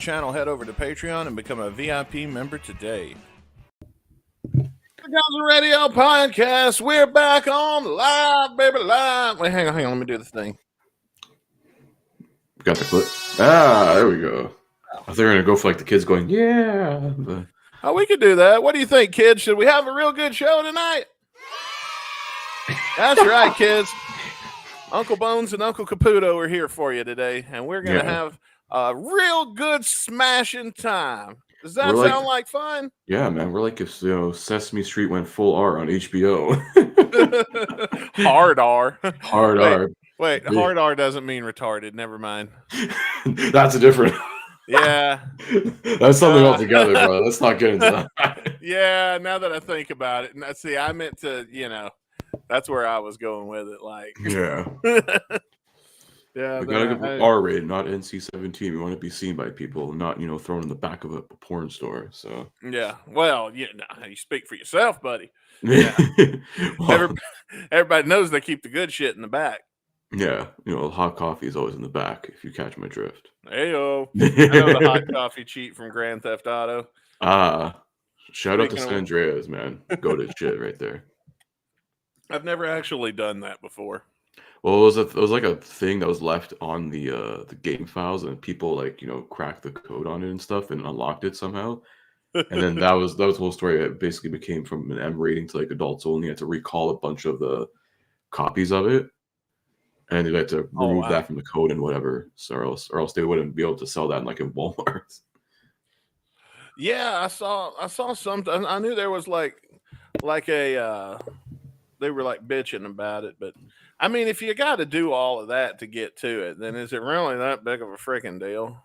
channel, head over to Patreon and become a VIP member today. McKagan's Radio Podcast. We're back on live, baby, live. Wait, hang on. Let me do the thing. Got the clip. There we go. I thought they were going to go for like the kids going, yeah. But... Oh, we could do that. What do you think, kids? Should we have a real good show tonight? That's right, kids. Uncle Bones and Uncle Caputo are here for you today, and we're going to have a real good smashing time. Does that sound like fun? Yeah, man. We're like if Sesame Street went full R on HBO. Hard R. Hard R. Wait, hard R doesn't mean retarded. Never mind. That's a different. Yeah. That's something altogether, bro. Let's not get into that. Yeah, now that I think about it. See, I meant to, that's where I was going with it. Like, yeah. Yeah. We gotta go R-rated, not NC-17. We want to be seen by people, not, thrown in the back of a porn store. So yeah. Well, you speak for yourself, buddy. Yeah. Well, everybody knows they keep the good shit in the back. Yeah, hot coffee is always in the back, if you catch my drift. Heyo. I know the hot coffee cheat from Grand Theft Auto. Shout out to San Andreas, man. Go to shit right there. I've never actually done that before. Well, it was like a thing that was left on the game files, and people cracked the code on it and stuff, and unlocked it somehow. And then that was the whole story. It basically became from an M rating to adults only. You had to recall a bunch of the copies of it. And they had to remove that from the code and whatever, or else they wouldn't be able to sell that in Walmart. Yeah, I saw something. I knew there was like a they were bitching about it, but I mean, if you got to do all of that to get to it, then is it really that big of a freaking deal?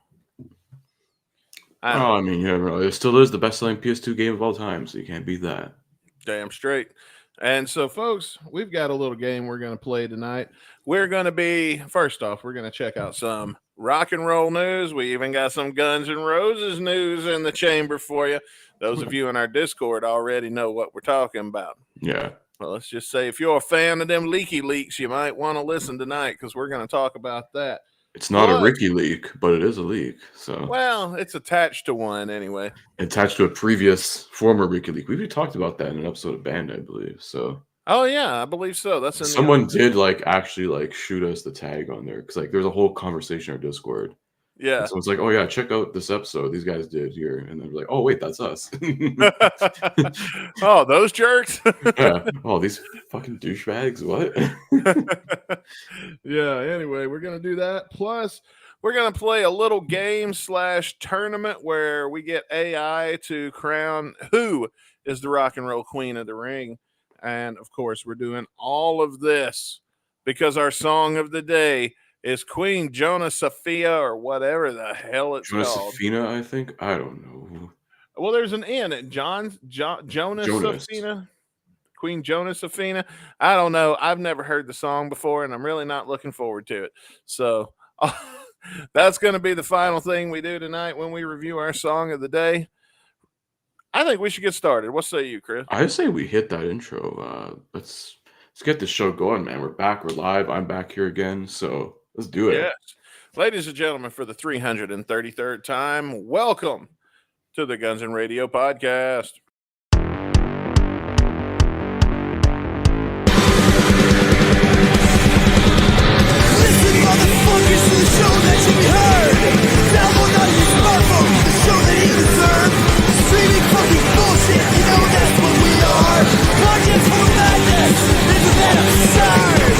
I mean, yeah, bro, it still is the best-selling PS2 game of all time, so you can't beat that. Damn straight. And so, folks, we've got a little game we're going to play tonight. We're going to first off, we're going to check out some rock and roll news. We even got some Guns N' Roses news in the chamber for you. Those of you in our Discord already know what we're talking about. Yeah. Well, let's just say if you're a fan of them leaky leaks, you might want to listen tonight because we're going to talk about that. It's not a Ricky leak, but it is a leak. So well, it's attached to one anyway. Attached to a previous former Ricky leak. We've talked about that in an episode of Band, I believe. So. Oh yeah, I believe so. That's in someone did actually shoot us the tag on there because there's a whole conversation on our Discord. Yeah. So it's oh yeah, check out this episode these guys did here, and then we're like, oh wait, that's us. Oh, those jerks. Yeah. Oh, these fucking douchebags. What? Yeah. Anyway, we're gonna do that. Plus, we're gonna play a little game / tournament where we get AI to crown who is the rock and roll queen of the ring. And, of course, we're doing all of this because our song of the day is Queen Jonasophina or whatever the hell it's called. Jonasophina, I think? I don't know. Well, there's an N at Jonasophina. Queen Jonasophina. I don't know. I've never heard the song before, and I'm really not looking forward to it. So that's going to be the final thing we do tonight when we review our song of the day. I think we should get started. What say you, Chris? I say we hit that intro. Let's get the show going, man. We're back. We're live. I'm back here again. So let's do it. Yes. Ladies and gentlemen, for the 333rd time, welcome to the Guns N' Radio Podcast. Listen, motherfuckers, to the show that should be heard. Download on your smartphone the show that you deserve. Streaming fucking bullshit, that's what we are. Watching for madness, isn't that absurd?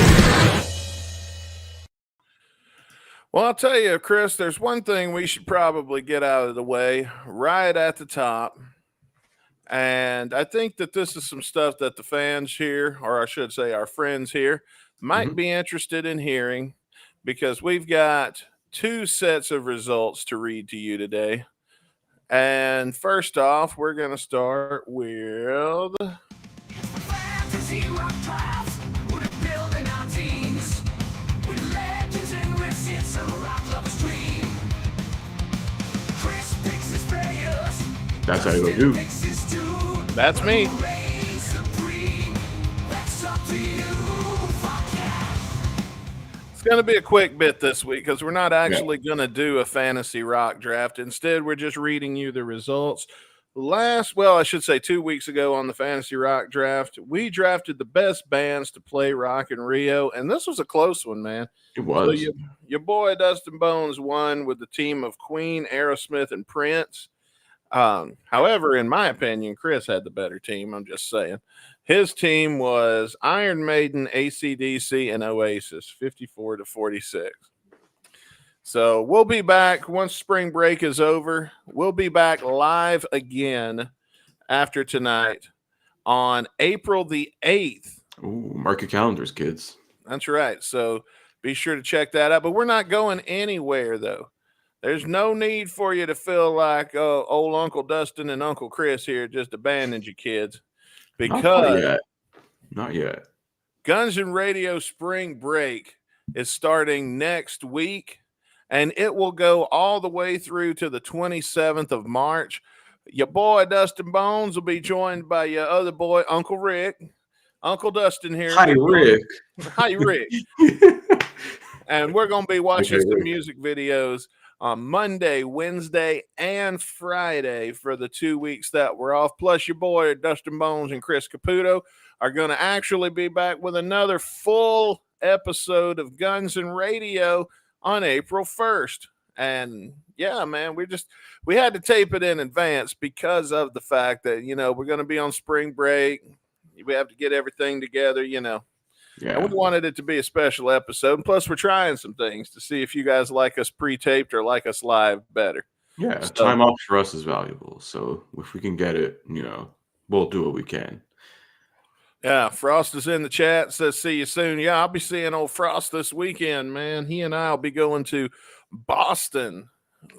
Well, I'll tell you, Chris, there's one thing we should probably get out of the way right at the top. And I think that this is some stuff that the fans here, or I should say our friends here, might be interested in hearing because we've got 2 sets of results to read to you today. And first off, we're going to start with That's how you do. That's me. going to be a quick bit this week because we're not actually going to do a fantasy rock draft. Instead, we're just reading you the results. I should say 2 weeks ago on the fantasy rock draft, we drafted the best bands to play Rock in Rio, and this was a close one, man. It was. So your boy Dustin Bones won with the team of Queen, Aerosmith, and Prince. However, in my opinion, Chris had the better team. I'm just saying. His team was Iron Maiden, AC/DC, and Oasis, 54-46. So we'll be back once spring break is over. We'll be back live again after tonight on April the 8th. Ooh, mark your calendars, kids. That's right. So be sure to check that out. But we're not going anywhere, though. There's no need for you to feel like old Uncle Dustin and Uncle Chris here just abandoned you, kids. Because Not yet. Guns and Radio Spring Break is starting next week, and it will go all the way through to the 27th of March. Your boy Dustin Bones will be joined by your other boy, Uncle Rick. Uncle Dustin here. Hi, Rick. Hi, Rick. And we're going to be watching some music videos on Monday, Wednesday, and Friday for the 2 weeks that we're off. Plus, your boy Dustin Bones and Chris Caputo are going to actually be back with another full episode of Guns and Radio on April 1st. And yeah, man, we had to tape it in advance because of the fact that, we're going to be on spring break. We have to get everything together, Yeah. And we wanted it to be a special episode. And plus, we're trying some things to see if you guys like us pre-taped or like us live better. Yeah, time off for us is valuable. So if we can get it, we'll do what we can. Yeah, Frost is in the chat, says see you soon. Yeah, I'll be seeing old Frost this weekend, man. He and I will be going to Boston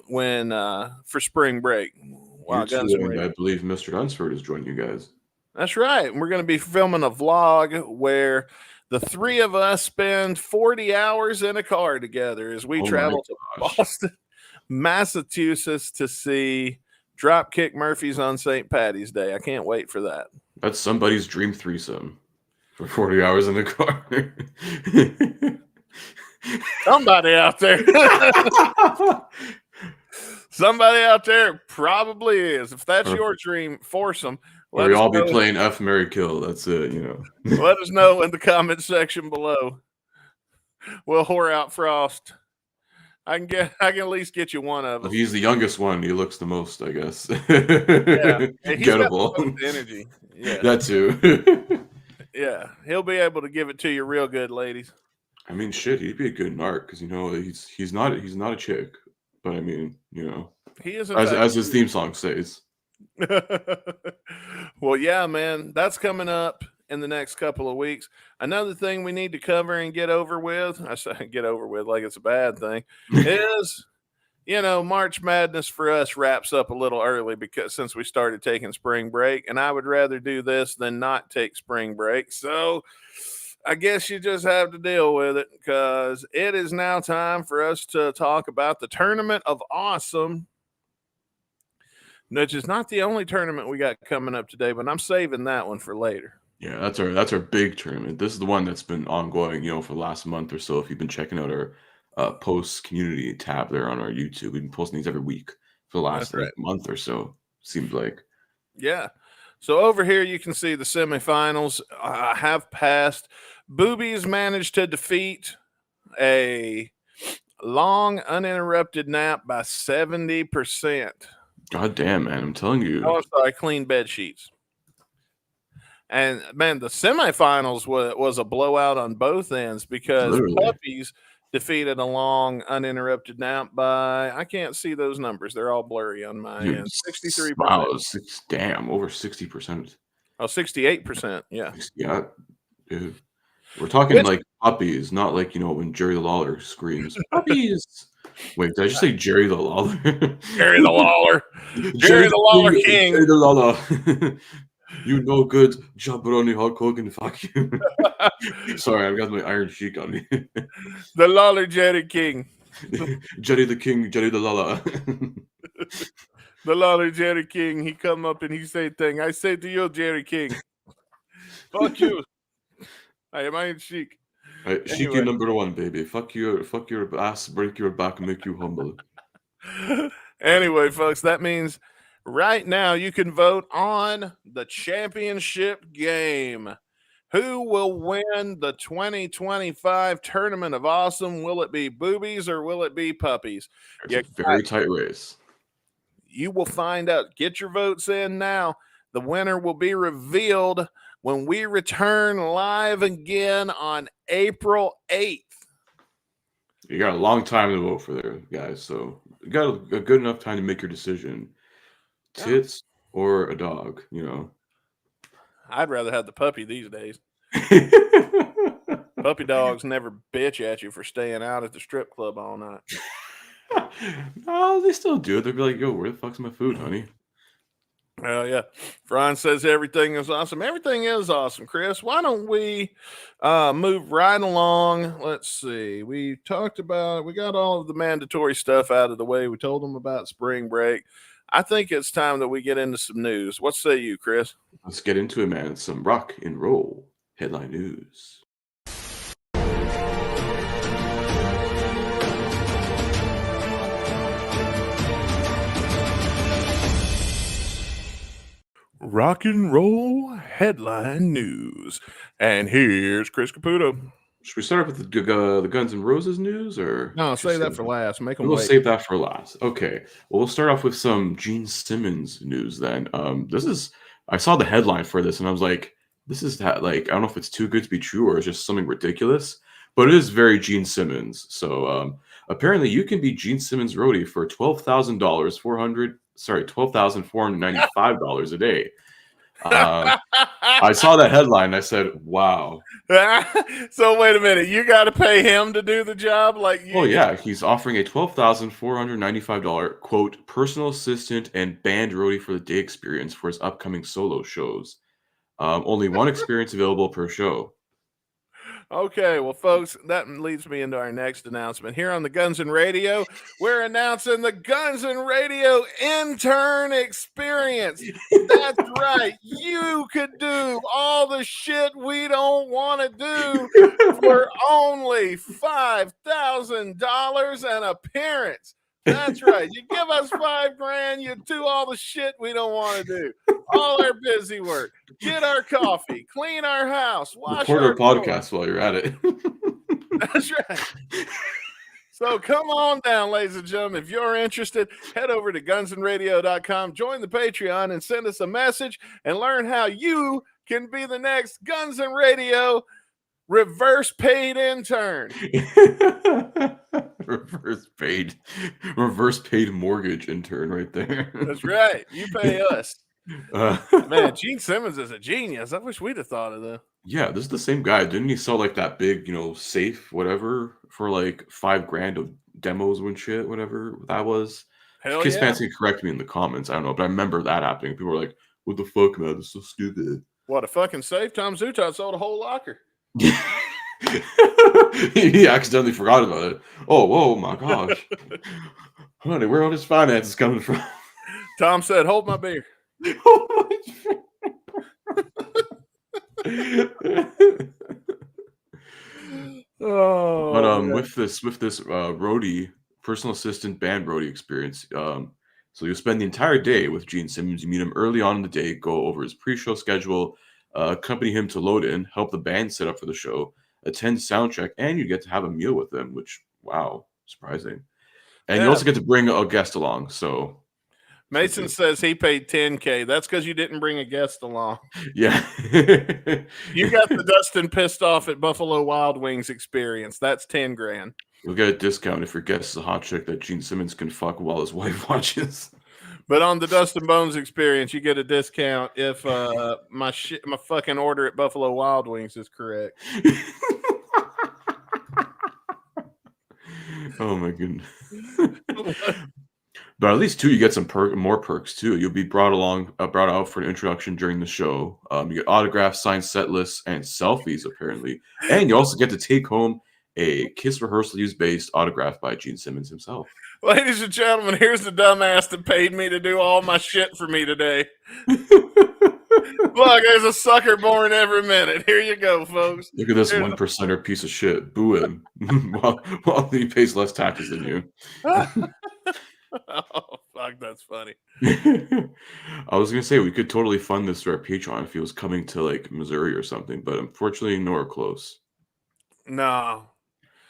for spring break. Wow, I believe Mr. Dunsford is joining you guys. That's right. And we're going to be filming a vlog where the three of us spend 40 hours in a car together as we travel to Boston, Massachusetts to see Dropkick Murphys on St. Patty's Day. I can't wait for that. That's somebody's dream threesome for 40 hours in the car. Somebody out there. Somebody out there probably is. If that's your dream, foursome. Or y'all be playing F, Marry, Kill. That's it, Let us know in the comment section below. We'll whore out Frost. I can at least get you one of them. If he's the youngest one, he looks the most, I guess. Yeah. He's gettable. got the most energy. Yeah. That too. Yeah. He'll be able to give it to you real good, ladies. I mean, shit, he'd be a good narc because he's not a chick, but I mean, he is as his theme song says. Well, yeah, man, that's coming up in the next couple of weeks. Another thing we need to cover and get over with, I say get over with like it's a bad thing, is, March Madness for us wraps up a little early since we started taking spring break, and I would rather do this than not take spring break. So I guess you just have to deal with it because it is now time for us to talk about the Tournament of Awesome, which is not the only tournament we got coming up today, but I'm saving that one for later. Yeah, that's our big tournament. This is the one that's been ongoing, for the last month or so. If you've been checking out our post community tab there on our YouTube, we've been posting these every week for the last month or so. Seems like. Yeah. So over here you can see the semifinals have passed. Boobies managed to defeat a long uninterrupted nap by 70%. God damn, man. I'm telling you. Oh, I'm sorry. Clean bed sheets. And, man, the semifinals was a blowout on both ends because Puppies defeated a long uninterrupted nap by, I can't see those numbers. They're all blurry on my end. 63%. Wow, damn, over 60%. Oh, 68%. Yeah. Yeah, dude. We're talking like puppies, not like, when Jerry the Lawler screams, puppies. Wait, did I just say Jerry the Lawler? Jerry the Lawler. Jerry the Lawler King. Jerry the Lawler. You no good jabroni Hulk Hogan. Fuck you. Sorry, I've got my Iron Sheik on me. The Lawler Jerry King. Jerry the King, Jerry the Lawler. The Lawler Jerry King. He come up and he say thing. I say to you, Jerry King. Fuck you. I am Iron Sheik. Shiki number one, baby. Fuck your ass, break your back, make you humble. Anyway, folks, that means right now you can vote on the championship game. Who will win the 2025 Tournament of Awesome? Will it be boobies or will it be puppies? It's a very tight race. You will find out. Get your votes in now. The winner will be revealed when we return live again on April 8th. You got a long time to vote for there, guys. So you got a good enough time to make your decision. Tits or a dog, you know. I'd rather have the puppy these days. Puppy dogs never bitch at you for staying out at the strip club all night. No, they still do. They'll be like, yo, where the fuck's my food, honey? Oh, yeah. Ron says everything is awesome. Everything is awesome, Chris. Why don't we move right along? Let's see. We talked about, we got all of the mandatory stuff out of the way. We told them about spring break. I think it's time that we get into some news. What say you, Chris? Let's get into it, man. It's some rock and roll headline news. Rock and roll headline news. And here's Chris Caputo. Should we start off with the Guns N' Roses news, or no? Save that for last. Make them we'll wait. Save that for last. Okay. Well, we'll start off with some Gene Simmons news then. I saw the headline for this and I was like, this is like, I don't know if it's too good to be true or it's just something ridiculous, but it is very Gene Simmons. So apparently you can be Gene Simmons roadie for $12,495 a day. I saw that headline and I said, wow. So wait a minute, you got to pay him to do the job? Like, oh yeah, he's offering a $12,495 quote personal assistant and band roadie for the day experience for his upcoming solo shows. Only one experience available per show. Okay, well, folks, that leads me into our next announcement. Here on the Guns N' Radio, we're announcing the Guns N' Radio Intern Experience. That's right. You could do all the shit we don't want to do for only $5,000 an appearance. That's right. You give us $5,000, you do all the shit we don't want to do. All our busy work. Get our coffee, clean our house, wash record our our podcast while you're at it. That's right. So come on down, ladies and gentlemen. If you're interested, head over to gunsnradio.com, join the Patreon, and send us a message and learn how you can be the next Guns N' Radio reverse paid intern. reverse paid mortgage intern right there. That's right. You pay us. Man, Gene Simmons is a genius. I wish we'd have thought of that. Yeah, this is the same guy. Didn't he sell like that big, safe, whatever, for like $5,000 of demos and shit, whatever that was? Hell Kiss yeah. fans can correct me in the comments. I don't know, but I remember that happening. People were like, what the fuck, man? This is so stupid. What, a fucking safe? Tom Zutaut sold a whole locker. He accidentally forgot about it. Oh my gosh. Honey, where are all his finances coming from? Tom said, hold my beer. But with this roadie, personal assistant band roadie experience, so you'll spend the entire day with Gene Simmons. You meet him early on in the day, go over his pre-show schedule, accompany him to load in, help the band set up for the show, attend sound check, and you get to have a meal with them, which, wow, surprising. And you also get to bring a guest along. So Mason says he paid $10,000. That's because you didn't bring a guest along. Yeah. You got the Dustin pissed off at Buffalo Wild Wings experience. That's $10,000. You'll get a discount if your guest is a hot chick that Gene Simmons can fuck while his wife watches. But on the Dustin Bones experience, you get a discount if my fucking order at Buffalo Wild Wings is correct. Oh my goodness. But at least too, you get some more perks too. You'll be brought out for an introduction during the show. You get autographs, signed set lists, and selfies apparently. And you also get to take home a Kiss rehearsal use based autograph by Gene Simmons himself. Ladies and gentlemen, here's the dumbass that paid me to do all my shit for me today. Look, there's a sucker born every minute. Here you go, folks. Look at this Here's 1%er piece of shit. Boo him while he pays less taxes than you. Oh, fuck, that's funny. I was gonna say we could totally fund this through our Patreon if he was coming to like Missouri or something, but unfortunately nowhere close. No.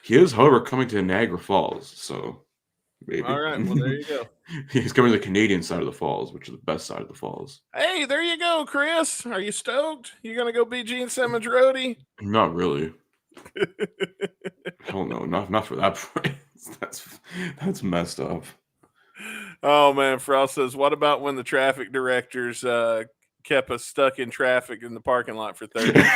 He is, however, coming to Niagara Falls, so maybe. All right, well, there you go. He's coming to the Canadian side of the falls, which is the best side of the falls. Hey, there you go, Chris. Are you stoked? You gonna go be Gene Simmons roadie? Not really. Hell no, not for that price. That's messed up. Oh man, Frost says, what about when the traffic directors kept us stuck in traffic in the parking lot for 30 minutes?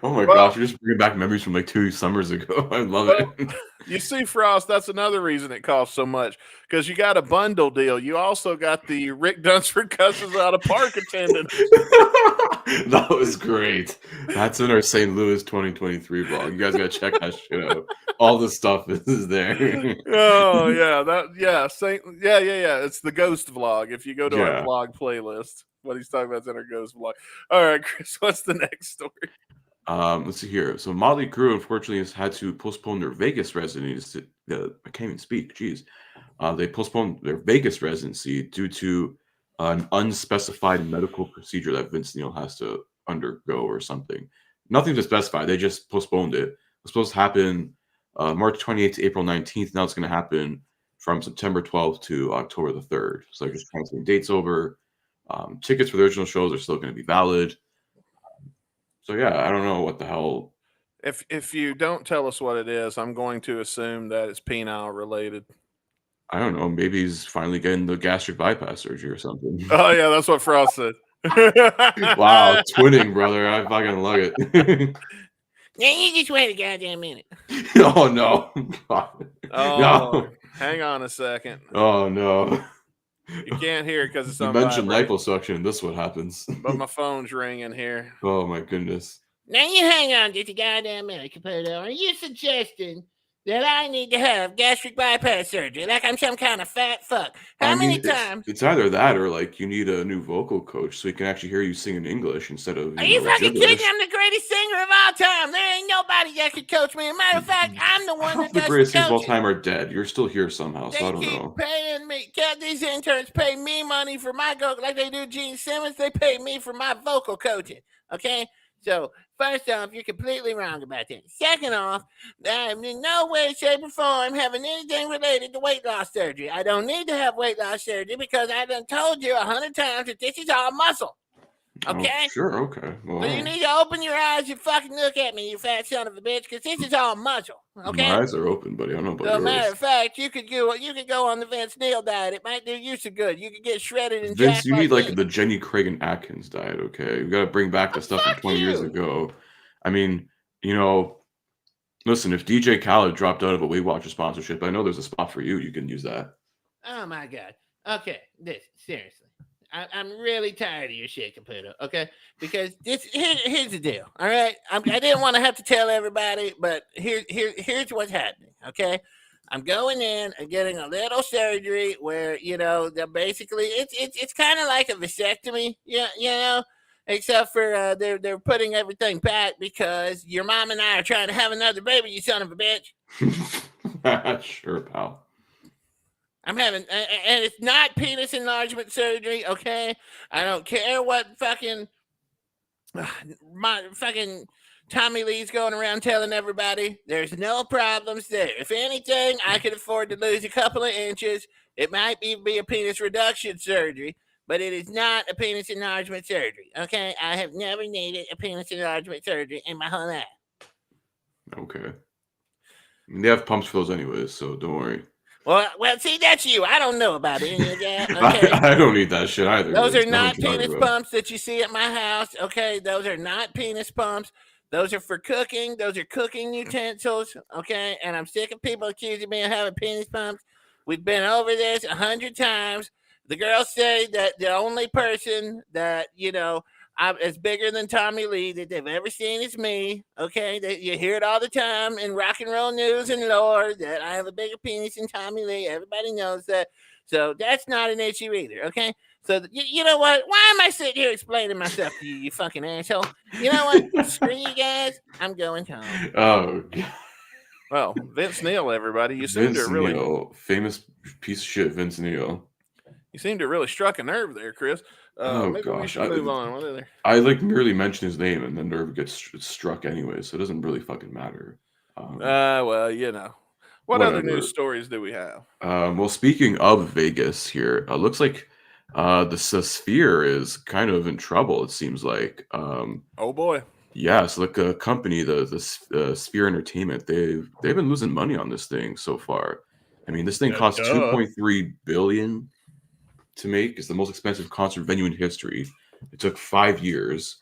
Oh my gosh, you're just bringing back memories from like 2 summers ago. I love it. You see, Frost, that's another reason it costs so much, because you got a bundle deal. You also got the Rick Dunsford cusses out of park attendant. That was great. That's in our St. Louis 2023 vlog. You guys gotta check that shit out. All the stuff is there. Oh yeah, It's the ghost vlog. If you go to our vlog playlist, what he's talking about is in our ghost vlog. All right, Chris, what's the next story? Let's see here. So Motley Crue unfortunately has had to postpone their Vegas residency. I can't even speak. Jeez. They postponed their Vegas residency due to an unspecified medical procedure that Vince Neil has to undergo or something. Nothing to specify. They just postponed it. It was supposed to happen March 28th to April 19th. Now it's going to happen from September 12th to October the 3rd. So they're just canceling dates over. Tickets for the original shows are still going to be valid. So yeah, I don't know what the hell. If you don't tell us what it is, I'm going to assume that it's penile related. I don't know. Maybe he's finally getting the gastric bypass surgery or something. Oh yeah, that's what Frost said. Wow, twinning, brother. I fucking love it. Now you just wait a goddamn minute. Oh no. Oh, no. Hang on a second. Oh no. You can't hear it because it's You on mentioned vibrate, liposuction. This is what happens. but my phone's ringing here. Oh my goodness. Now you hang on just a goddamn minute, Caputo. Are you suggesting that I need to have gastric bypass surgery like I'm some kind of fat fuck? How many times? It's either that or like you need a new vocal coach so he can actually hear you sing in English instead of. Are you fucking kidding? I'm the greatest singer of all time. There ain't nobody that could coach me. As a matter of fact, I'm the one that the does greatest the singers of all coaching. time are dead. You're still here somehow, so I They don't keep know. paying me. These interns pay me money for my go like they do Gene Simmons. They pay me for my vocal coaching. Okay, so first off, you're completely wrong about that. Second off, I'm in no way, shape, or form having anything related to weight loss surgery. I don't need to have weight loss surgery because I done told you 100 times that this is all muscle. Okay? Oh, sure, okay. Well, So you need to open your eyes and fucking look at me, you fat son of a bitch, because this is all muscle. Okay? my eyes are open, buddy. I don't know about So, yours. matter of fact, you could go on the Vince Neil diet. It might do you some good. You could get shredded and Vince, jacked you need like me. the Jenny Craig and Atkins diet, okay? We got to bring back the stuff from fuck 20 years you. ago. I mean, listen, if DJ Khaled dropped out of a Weight Watchers sponsorship, I know there's a spot for you. You can use that. Oh my god. Okay, seriously. I'm really tired of your shit, Caputo. Okay, because here's the deal. All right, I didn't want to have to tell everybody, but here's what's happening. Okay, I'm going in and getting a little surgery where they're basically it's kind of like a vasectomy. Except for they're putting everything back because your mom and I are trying to have another baby. You son of a bitch. Sure, pal. I'm having, and it's not penis enlargement surgery, okay? I don't care what fucking Tommy Lee's going around telling everybody. There's no problems there. If anything, I could afford to lose a couple of inches. It might be a penis reduction surgery, but it is not a penis enlargement surgery, okay? I have never needed a penis enlargement surgery in my whole life. Okay. I mean, they have pumps for those anyways, so don't worry. Well, see, that's you. I don't know about any of that. Okay? I don't need that shit either. Those There's are nothing not to talk penis about. pumps that you see at my house. Okay, those are not penis pumps. Those are for cooking. Those are cooking utensils. Okay, and I'm sick of people accusing me of having penis pumps. We've been over this 100 times. The girls say that the only person that is bigger than Tommy Lee that they've ever seen is me. Okay, you hear it all the time in rock and roll news and lore that I have a bigger penis than Tommy Lee. Everybody knows that. So that's not an issue either. Okay. So you know what? Why am I sitting here explaining myself to you, you fucking asshole? You know what? Screw you guys. I'm going home. Oh, God. Well, Vince Neil, everybody, you seem Vince to really, Neil, famous piece of shit, Vince Neil. you seem to really struck a nerve there, Chris. Oh Maybe we gosh, should move on. What are there? I like merely mention his name and the nerve gets struck anyway, so it doesn't really fucking matter. Well, you know, what other Whatever. news stories do we have? Well, speaking of Vegas here, looks like the Sphere is kind of in trouble. It seems like. Oh boy. Yeah, so like a company, the Sphere Entertainment, they've been losing money on this thing so far. I mean, this thing cost duh. $2.3 billion to make. It's the most expensive concert venue in history. It took 5 years.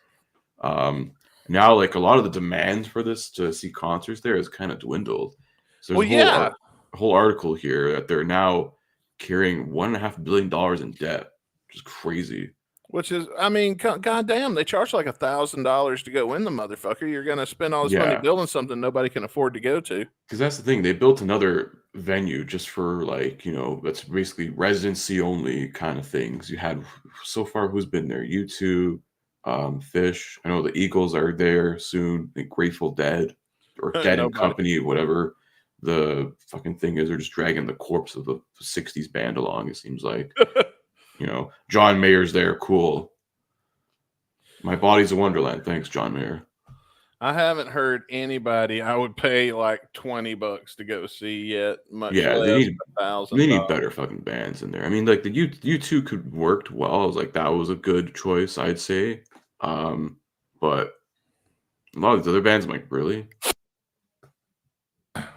Now, like a lot of the demand for this to see concerts there has kind of dwindled. So there's a whole article here that they're now carrying $1.5 billion in debt, which is crazy. Which is, I mean, goddamn, they charge like $1,000 to go in the motherfucker. You're gonna spend all this money building something nobody can afford to go to. Because that's the thing, they built another venue just for like, that's basically residency only kind of things. You had so far who's been there? U2, Fish. I know the Eagles are there soon. The Grateful Dead or Dead and Company, whatever the fucking thing is. They're just dragging the corpse of the 60s band along, it seems like. John Mayer's there. Cool. My Body's a Wonderland. Thanks, John Mayer. I haven't heard anybody I would pay like $20 to go see yet. Much less they need $1,000. They need better fucking bands in there. I mean, like the U2 could worked well. I was like, that was a good choice, I'd say. But a lot of the other bands, I'm like, really?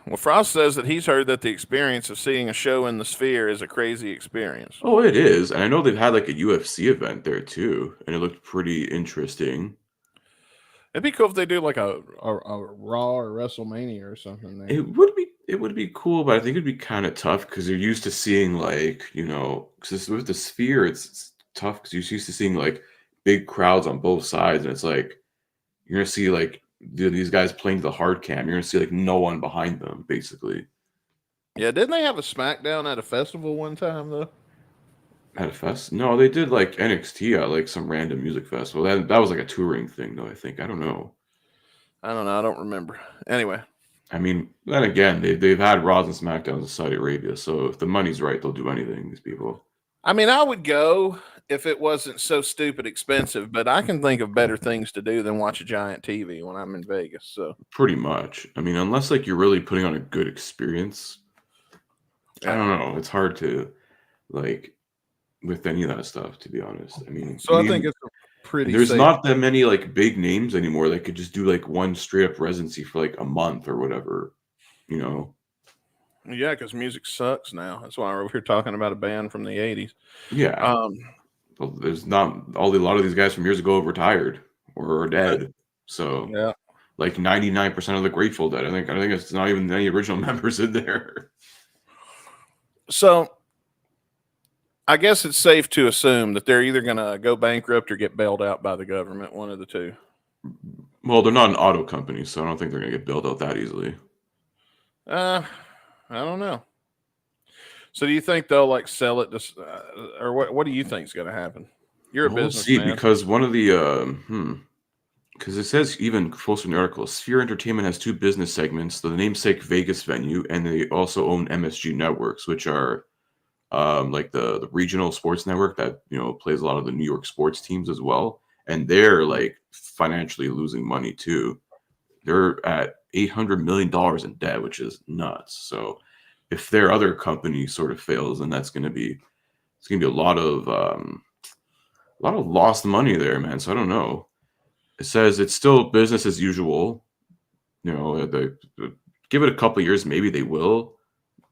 Well, Frost says that he's heard that the experience of seeing a show in the Sphere is a crazy experience. Oh, it is. And I know they've had like a UFC event there too, and it looked pretty interesting. It'd be cool if they do like a Raw or WrestleMania or something there. It would be cool, but I think it'd be kind of tough because you're used to seeing like, because with the Sphere, it's tough because you're used to seeing like big crowds on both sides, and it's like you're gonna see like these guys playing to the hard cam. You're gonna see like no one behind them, basically. Yeah, didn't they have a SmackDown at a festival one time though? At a fest? No, they did like NXT at like some random music festival. That was like a touring thing, though. I think I don't know. I don't remember. Anyway, I mean, then again, they've had Raws and SmackDowns in Saudi Arabia, so if the money's right, they'll do anything. These people. I mean, I would go if it wasn't so stupid expensive, but I can think of better things to do than watch a giant TV when I'm in Vegas. So pretty much. I mean, unless like you're really putting on a good experience, I don't know. It's hard to like with any of that stuff, to be honest. I mean, I think it's pretty. There's not that many like big names anymore that could just do like one straight up residency for like a month or whatever, Yeah, because music sucks now. That's why we're here talking about a band from the '80s. Yeah. Well, there's not a lot of these guys from years ago have retired or are dead. So yeah, like 99% of the Grateful Dead. I think it's not even any original members in there. So I guess it's safe to assume that they're either going to go bankrupt or get bailed out by the government, one of the two. Well, they're not an auto company, so I don't think they're going to get bailed out that easily. I don't know. So do you think they'll like sell it to, or what do you think is going to happen? You're a businessman. See, because one of the, because it says even closer in the article, Sphere Entertainment has two business segments, the namesake Vegas venue, and they also own MSG Networks, which are like the regional sports network that plays a lot of the New York sports teams as well, and they're like financially losing money too. They're at $800 million in debt, which is nuts. So if their other company sort of fails, then it's gonna be a lot of lost money there, man. So I don't know. It says it's still business as usual. They give it a couple of years, maybe they will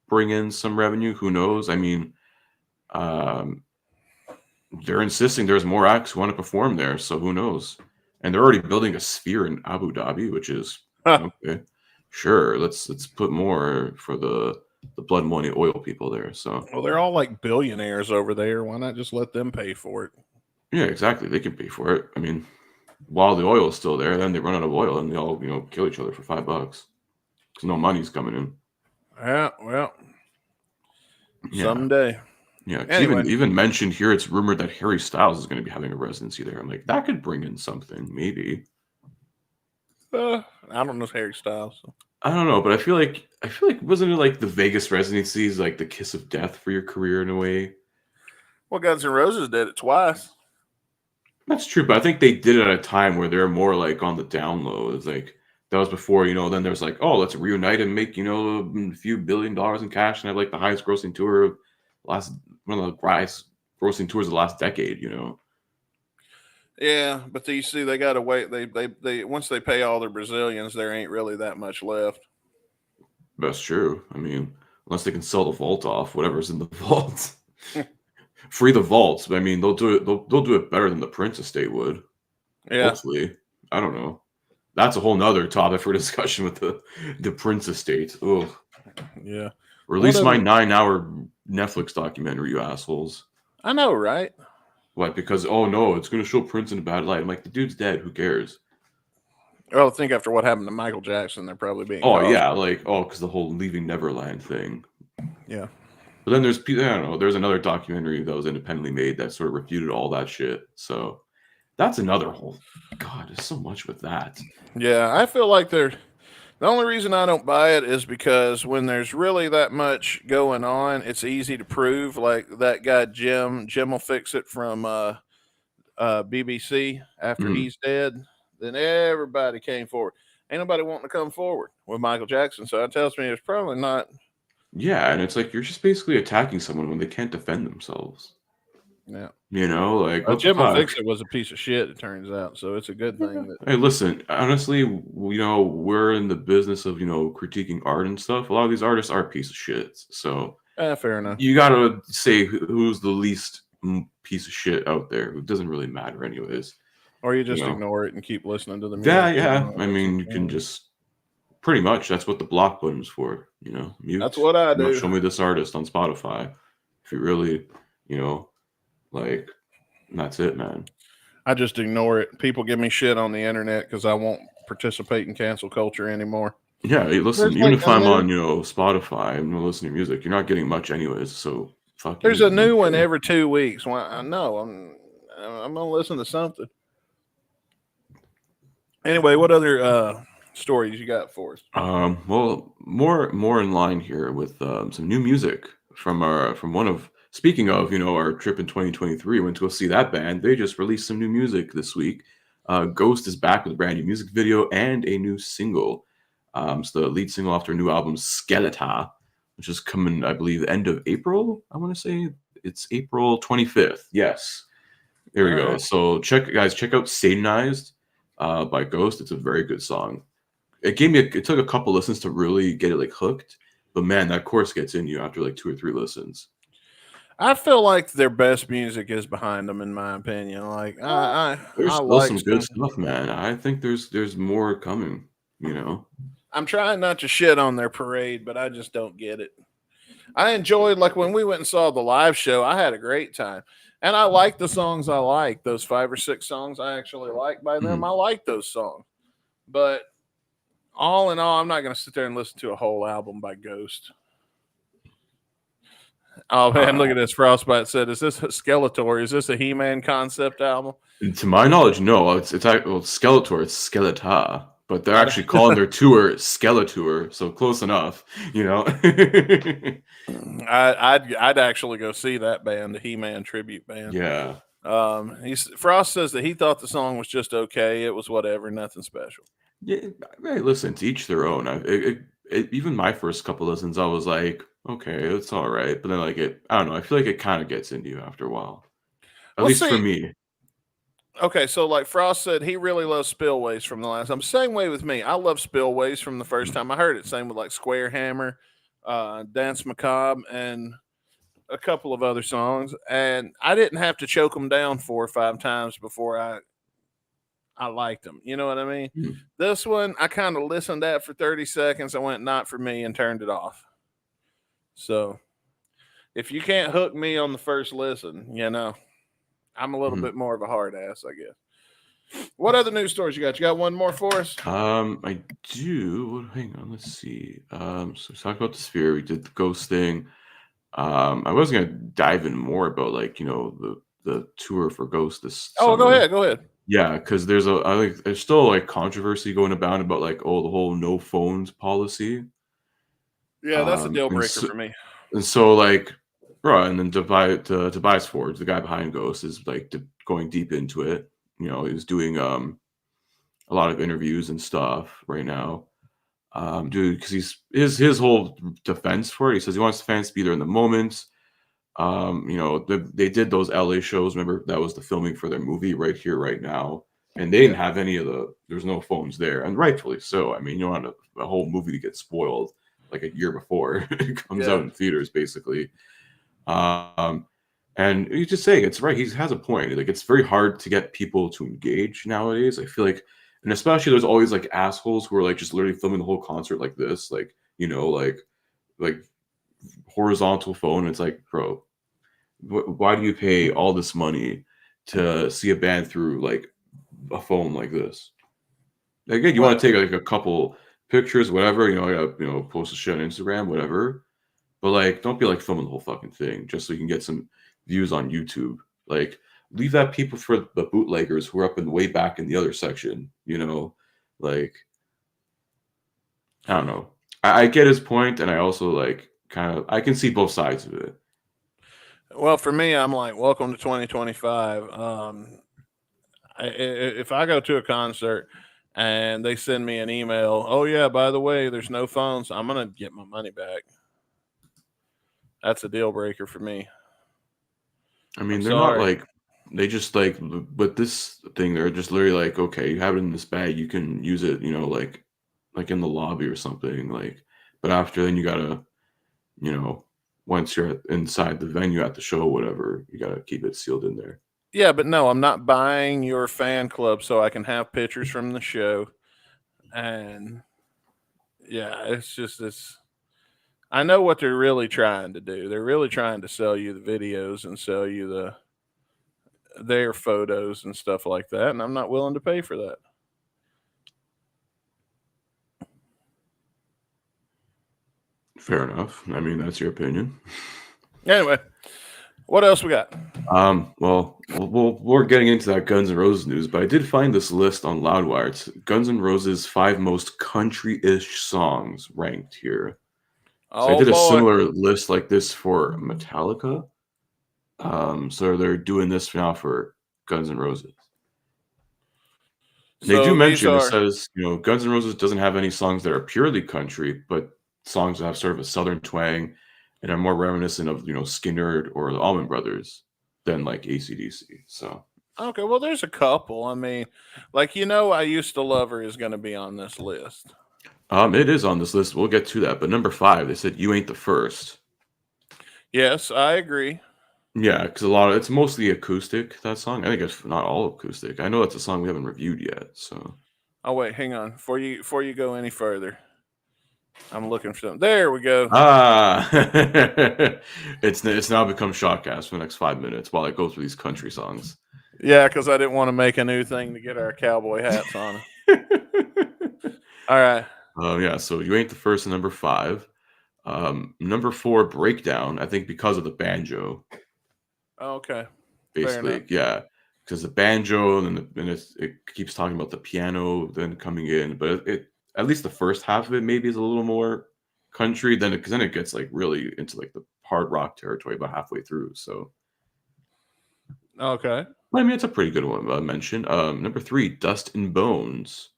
bring in some revenue. Who knows? I mean, they're insisting there's more acts who want to perform there, so who knows? And they're already building a Sphere in Abu Dhabi, which is okay. Sure, let's put more for the blood money oil people there. So well, they're all like billionaires over there. Why not just let them pay for it? Yeah, exactly. They can pay for it. I mean, while the oil is still there, then they run out of oil and they all kill each other for $5 because no money's coming in. Yeah, well, someday. Yeah, it's Anyway. even mentioned here. It's rumored that Harry Styles is going to be having a residency there. I'm like, that could bring in something, maybe. I don't know Harry Styles. So. I don't know, but I feel like wasn't it like the Vegas residencies like the kiss of death for your career in a way? Well, Guns N' Roses did it twice. That's true, but I think they did it at a time where they're more like on the down low. It's like that was before, then there's like, oh, let's reunite and make, a few $1 billion in cash and have like the highest grossing tour of one of the highest grossing tours of the last decade, Yeah, but you see, they got to wait. They once they pay all their Brazilians, there ain't really that much left. That's true. I mean, unless they can sell the vault off, whatever's in the vault. Free the vaults, but I mean they'll do it they'll do it better than the Prince estate would. Yeah. Hopefully. I don't know. That's a whole nother topic for discussion with the Prince estate. Ugh. Yeah. Release my 9-hour Netflix documentary, you assholes. I know, right? What? Because oh no, it's gonna show Prince in a bad light. I'm like, the dude's dead, who cares? Well, I think after what happened to Michael Jackson, they're probably being yeah, because the whole Leaving Neverland thing. Yeah. But then there's another documentary that was independently made that sort of refuted all that shit. So that's another whole God, there's so much with that. Yeah, I feel like the only reason I don't buy it is because when there's really that much going on, it's easy to prove. Like that guy Jim will fix it from BBC after he's dead. Then everybody came forward. Ain't nobody wanting to come forward with Michael Jackson. So that tells me it's probably not. Yeah, and it's like you're just basically attacking someone when they can't defend themselves. Yeah. Jim will fix it was a piece of shit, it turns out. So it's a good thing that. Hey, listen, honestly, we're in the business of, critiquing art and stuff. A lot of these artists are a piece of shit. So fair enough. You got to say who's the least piece of shit out there. It doesn't really matter anyways. Or you just ignore it and keep listening to the music. Yeah. I mean, you can just pretty much that's what the block button's for, Mute, that's what I do. Show me this artist on Spotify. If you really, that's it, man. I just ignore it. People give me shit on the internet because I won't participate in cancel culture anymore. Yeah, hey, listen, even if I'm on, Spotify and listening to music, you're not getting much anyways. So fuck. There's a new one every 2 weeks. Well, I know I'm gonna listen to something. Anyway, what other stories you got for us? Well, more in line here with some new music from one of. Speaking of, our trip in 2023, went to go see that band. They just released some new music this week. Ghost is back with a brand new music video and a new single. It's the lead single off their new album, Skeleta, which is coming, I believe, end of April. I want to say it's April 25th. Yes. There we go. Right. So check out Satanized by Ghost. It's a very good song. It took a couple listens to really get it hooked, but man, that chorus gets in you after 2 or 3 listens. I feel like their best music is behind them, in my opinion. There's still some good stuff, man. I think there's more coming. I'm trying not to shit on their parade, but I just don't get it. I enjoyed when we went and saw the live show. I had a great time, and I like the songs. I like those 5 or 6 songs I actually like by them. I like those songs, but all in all, I'm not going to sit there and listen to a whole album by Ghost. Oh man, look at this. Frostbite said, "Is this a Skeletor? Is this a He-Man concept album?" To my knowledge, no. It's Skeletor. It's Skeleta, but they're actually calling their tour Skeletor, so close enough. I'd actually go see that band, the He-Man tribute band. Yeah. Frost says that he thought the song was just okay. It was whatever, nothing special. Yeah. Hey, listen, to each their own. Even my first couple listens, I was like, okay, it's all right. But then, I don't know. I feel like it kind of gets into you after a while. At least for me. Okay, so Frost said he really loves Spillways from the last time. Same way with me. I love Spillways from the first time I heard it. Same with Square Hammer, Dance Macabre, and a couple of other songs. And I didn't have to choke them down 4 or 5 times before I liked them. You know what I mean? Mm-hmm. This one, I kind of listened at for 30 seconds. I went, not for me, and turned it off. So if you can't hook me on the first listen, I'm a little bit more of a hard ass, I guess. What other news stories you got? You got one more for us? I do. Hang on, let's see. So talk about the Sphere. We did the Ghost thing. I was gonna dive in more about like the tour for Ghost this Oh, summer. go ahead. Yeah, because I think there's still like controversy going about like the whole no phones policy. Yeah, that's a deal And breaker so, for me. and so like, bro, and then Tobias Forge, the guy behind Ghost, is like going deep into it. He's doing a lot of interviews and stuff right now. Dude, because his whole defense for it, he says he wants the fans to be there in the moment. They did those LA shows. Remember, that was the filming for their movie Right Here, Right Now. And they didn't have any of there's no phones there. And rightfully so. I mean, you don't want a whole movie to get spoiled like a year before it comes out Yeah. in theaters, basically. Um, and he's just saying it's right. He has a point. Like, it's very hard to get people to engage nowadays. I feel like, and especially there's always like assholes who are like just literally filming the whole concert like this, like horizontal phone. It's like, bro, why do you pay all this money to see a band through like a phone like this? Again, you want to take like a couple pictures, whatever. Post a shit on Instagram, whatever. But like, don't be like filming the whole fucking thing just so you can get some views on YouTube. Like, leave that people for the bootleggers who are up in way back in the other section. Like, I don't know. I get his point, and I also like I can see both sides of it. Well, for me, I'm like, welcome to 2025. If I go to a concert and they send me an email, oh yeah, by the way, there's no phones, I'm gonna get my money back. That's a deal breaker for me. I mean, I'm they're not sorry. like they just like with this thing. They're just literally like, okay, you have it in this bag, you can use it. Like in the lobby or something. Like, but after then, you gotta, once you're inside the venue at the show, whatever, you gotta keep it sealed in there. Yeah, but no, I'm not buying your fan club so I can have pictures from the show. And yeah, it's just this. I know what they're really trying to do. They're really trying to sell you the videos and sell you their photos and stuff like that, and I'm not willing to pay for that. Fair enough. I mean, that's your opinion. Anyway, what else we got? Well, we're getting into that Guns N' Roses news, but I did find this list on Loudwire. It's Guns N' Roses 5 most country-ish songs ranked here. So I Oh did a boy. similar list like this for Metallica. So they're doing this now for Guns N' Roses. And they do So these mention, it are says, Guns N' Roses doesn't have any songs that are purely country, but songs that have sort of a southern twang and are more reminiscent of, Skinner or the Allman Brothers than like AC/DC. So okay. Well, there's a couple. I mean, like I used to love her is going to be on this list. it is on this list. We'll get to that. But number 5, they said You Ain't the First. Yes, I agree. Yeah, because it's mostly acoustic, that song. I think it's not all acoustic. I know that's a song we haven't reviewed yet. So Oh wait, hang on. Before you go any further, I'm looking for something. There we go. It's now become Shotcast for the next 5 minutes while I go through these country songs. Yeah, because I didn't want to make a new thing to get our cowboy hats on. All right. Yeah, so You Ain't the First and number 5. Number 4, Breakdown, I think because of the banjo. Okay. Basically, yeah. Because the banjo and it keeps talking about the piano then coming in, but it at least the first half of it maybe is a little more country because then it gets like really into like the hard rock territory about halfway through. So Okay. I mean, it's a pretty good one to mention. Number 3, Dust and Bones.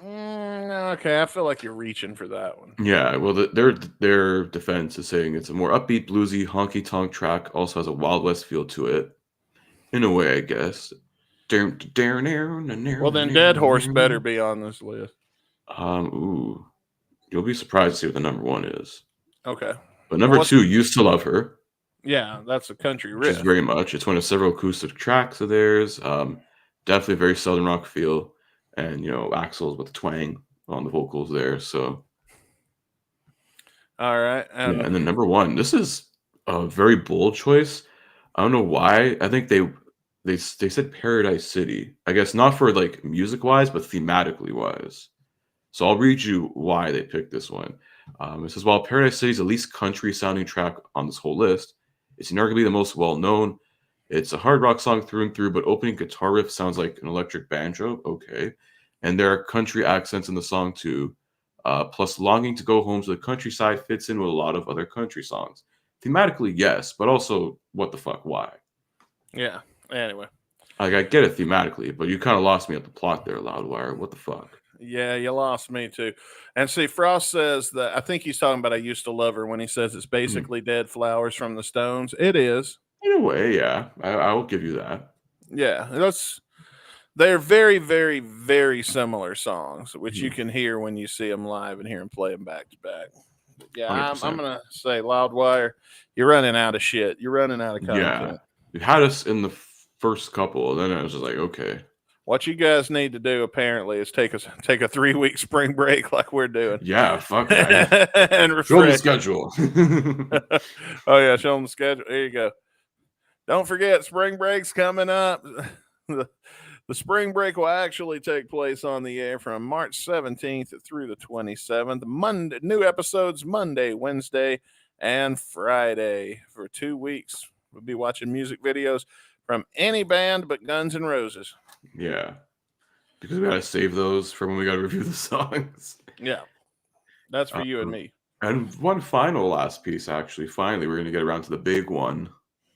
Okay, I feel like you're reaching for that one. Yeah, well, their defense is saying it's a more upbeat, bluesy, honky tonk track. Also has a Wild West feel to it, in a way, I guess. Well, then Dead Horse better be on this list. Ooh, you'll be surprised to see what the number 1 is. Okay. But number 2, Used to Love Her. Yeah, that's a country Which is riff. very much. It's one of several acoustic tracks of theirs. Definitely a very southern rock feel, and Axl's with the twang on the vocals there. So, all right. yeah. And then number 1, this is a very bold choice. I don't know why. I think they said Paradise City. I guess not for like music wise, but thematically wise. So I'll read you why they picked this one. It says, while Paradise City is the least country-sounding track on this whole list, it's inarguably the most well-known. It's a hard rock song through and through, but opening guitar riff sounds like an electric banjo. Okay. And there are country accents in the song, too. Plus, longing to go home to the countryside fits in with a lot of other country songs. Thematically, yes, but also, what the fuck, why? Yeah. Anyway. Like, I get it thematically, but you kind of lost me at the plot there, Loudwire. What the fuck? Yeah, you lost me too. And see, Frost says that I think he's talking about I Used to Love Her when he says it's basically Dead Flowers from the Stones. It is. In a way, yeah. I will give you that. Yeah. They're very, very, very similar songs, which you can hear when you see them live and hear them play them back to back. Yeah, I'm 100%. going to say, Loudwire, you're running out of shit. You're running out of content. Yeah. You had us in the first couple, and then I was just like, okay. What you guys need to do apparently is take a 3-week spring break like we're doing. Yeah, fuck that. And Show the refresh. schedule. Oh yeah, show them the schedule. There you go. Don't forget, spring break's coming up. The spring break will actually take place on the air from March 17th through the 27th. Monday, new episodes Monday, Wednesday, and Friday for 2 weeks. We'll be watching music videos from any band but Guns N' Roses. Yeah. Because we gotta save those for when we gotta review the songs. Yeah. That's for you and me. And one final last piece, actually. Finally, we're gonna get around to the big one.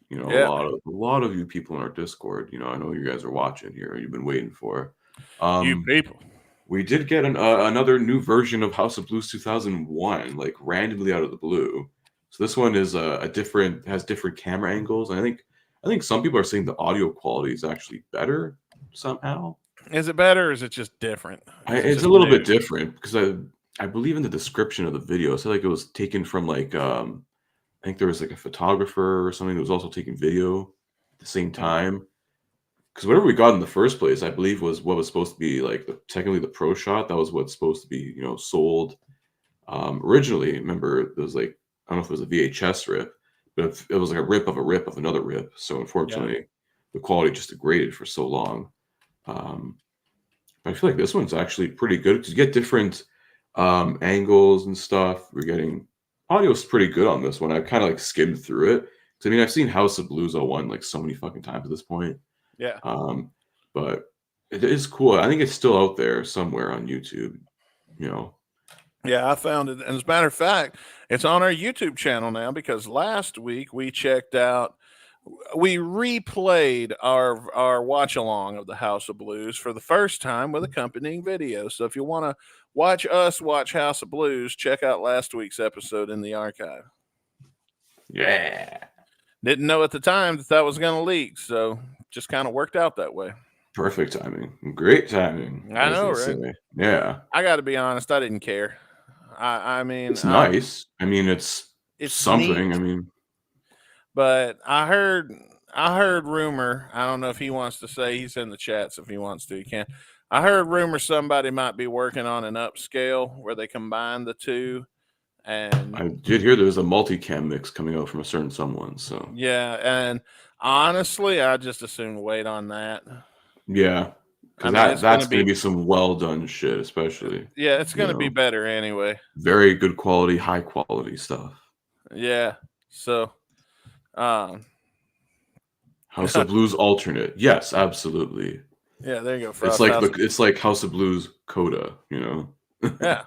You know, Yeah. a lot of you people in our Discord, you know, I know you guys are watching here. You've been waiting for. You people. We did get another new version of House of Blues 2001, like randomly out of the blue. So this one is has different camera angles, and I think some people are saying the audio quality is actually better somehow. Is it better or is it just different? It's a little bit different because I believe in the description of the video, it said like it was taken from like I think there was like a photographer or something that was also taking video at the same time. Because whatever we got in the first place, I believe was what was supposed to be like technically the pro shot. That was what's supposed to be, you know, sold originally. Remember, there was like, I don't know if it was a VHS rip, but it was like a rip of another rip. So unfortunately, the quality just degraded for so long. But I feel like this one's actually pretty good because you get different angles and stuff. We're getting audio's pretty good on this one. I kind of like skimmed through it. 'Cause, I mean, I've seen House of Blues 01 like so many fucking times at this point. Yeah. But it is cool. I think it's still out there somewhere on YouTube, you know. Yeah, I found it. And as a matter of fact, it's on our YouTube channel now because last week we replayed our watch along of the House of Blues for the first time with accompanying video. So if you want to watch us watch House of Blues, check out last week's episode in the archive. Yeah. Didn't know at the time that was going to leak, so just kind of worked out that way. Perfect timing. Great timing. I know, right? Say. Yeah. I got to be honest, I didn't care. I mean, it's nice. I mean, it's something. Neat, I mean, but I heard rumor. I don't know if he wants to say. He's in the chats. If he wants to, he can. I heard rumor somebody might be working on an upscale where they combine the two. And I did hear there's a multicam mix coming out from a certain someone. So yeah, and honestly, I just assume wait on that. Yeah, because that's going to be some well done shit, especially. Yeah, it's going to be better anyway. Very good quality, high quality stuff. Yeah. So, House of Blues alternate, yes, absolutely. Yeah, there you go. It's like House of Blues Coda, you know. Yeah.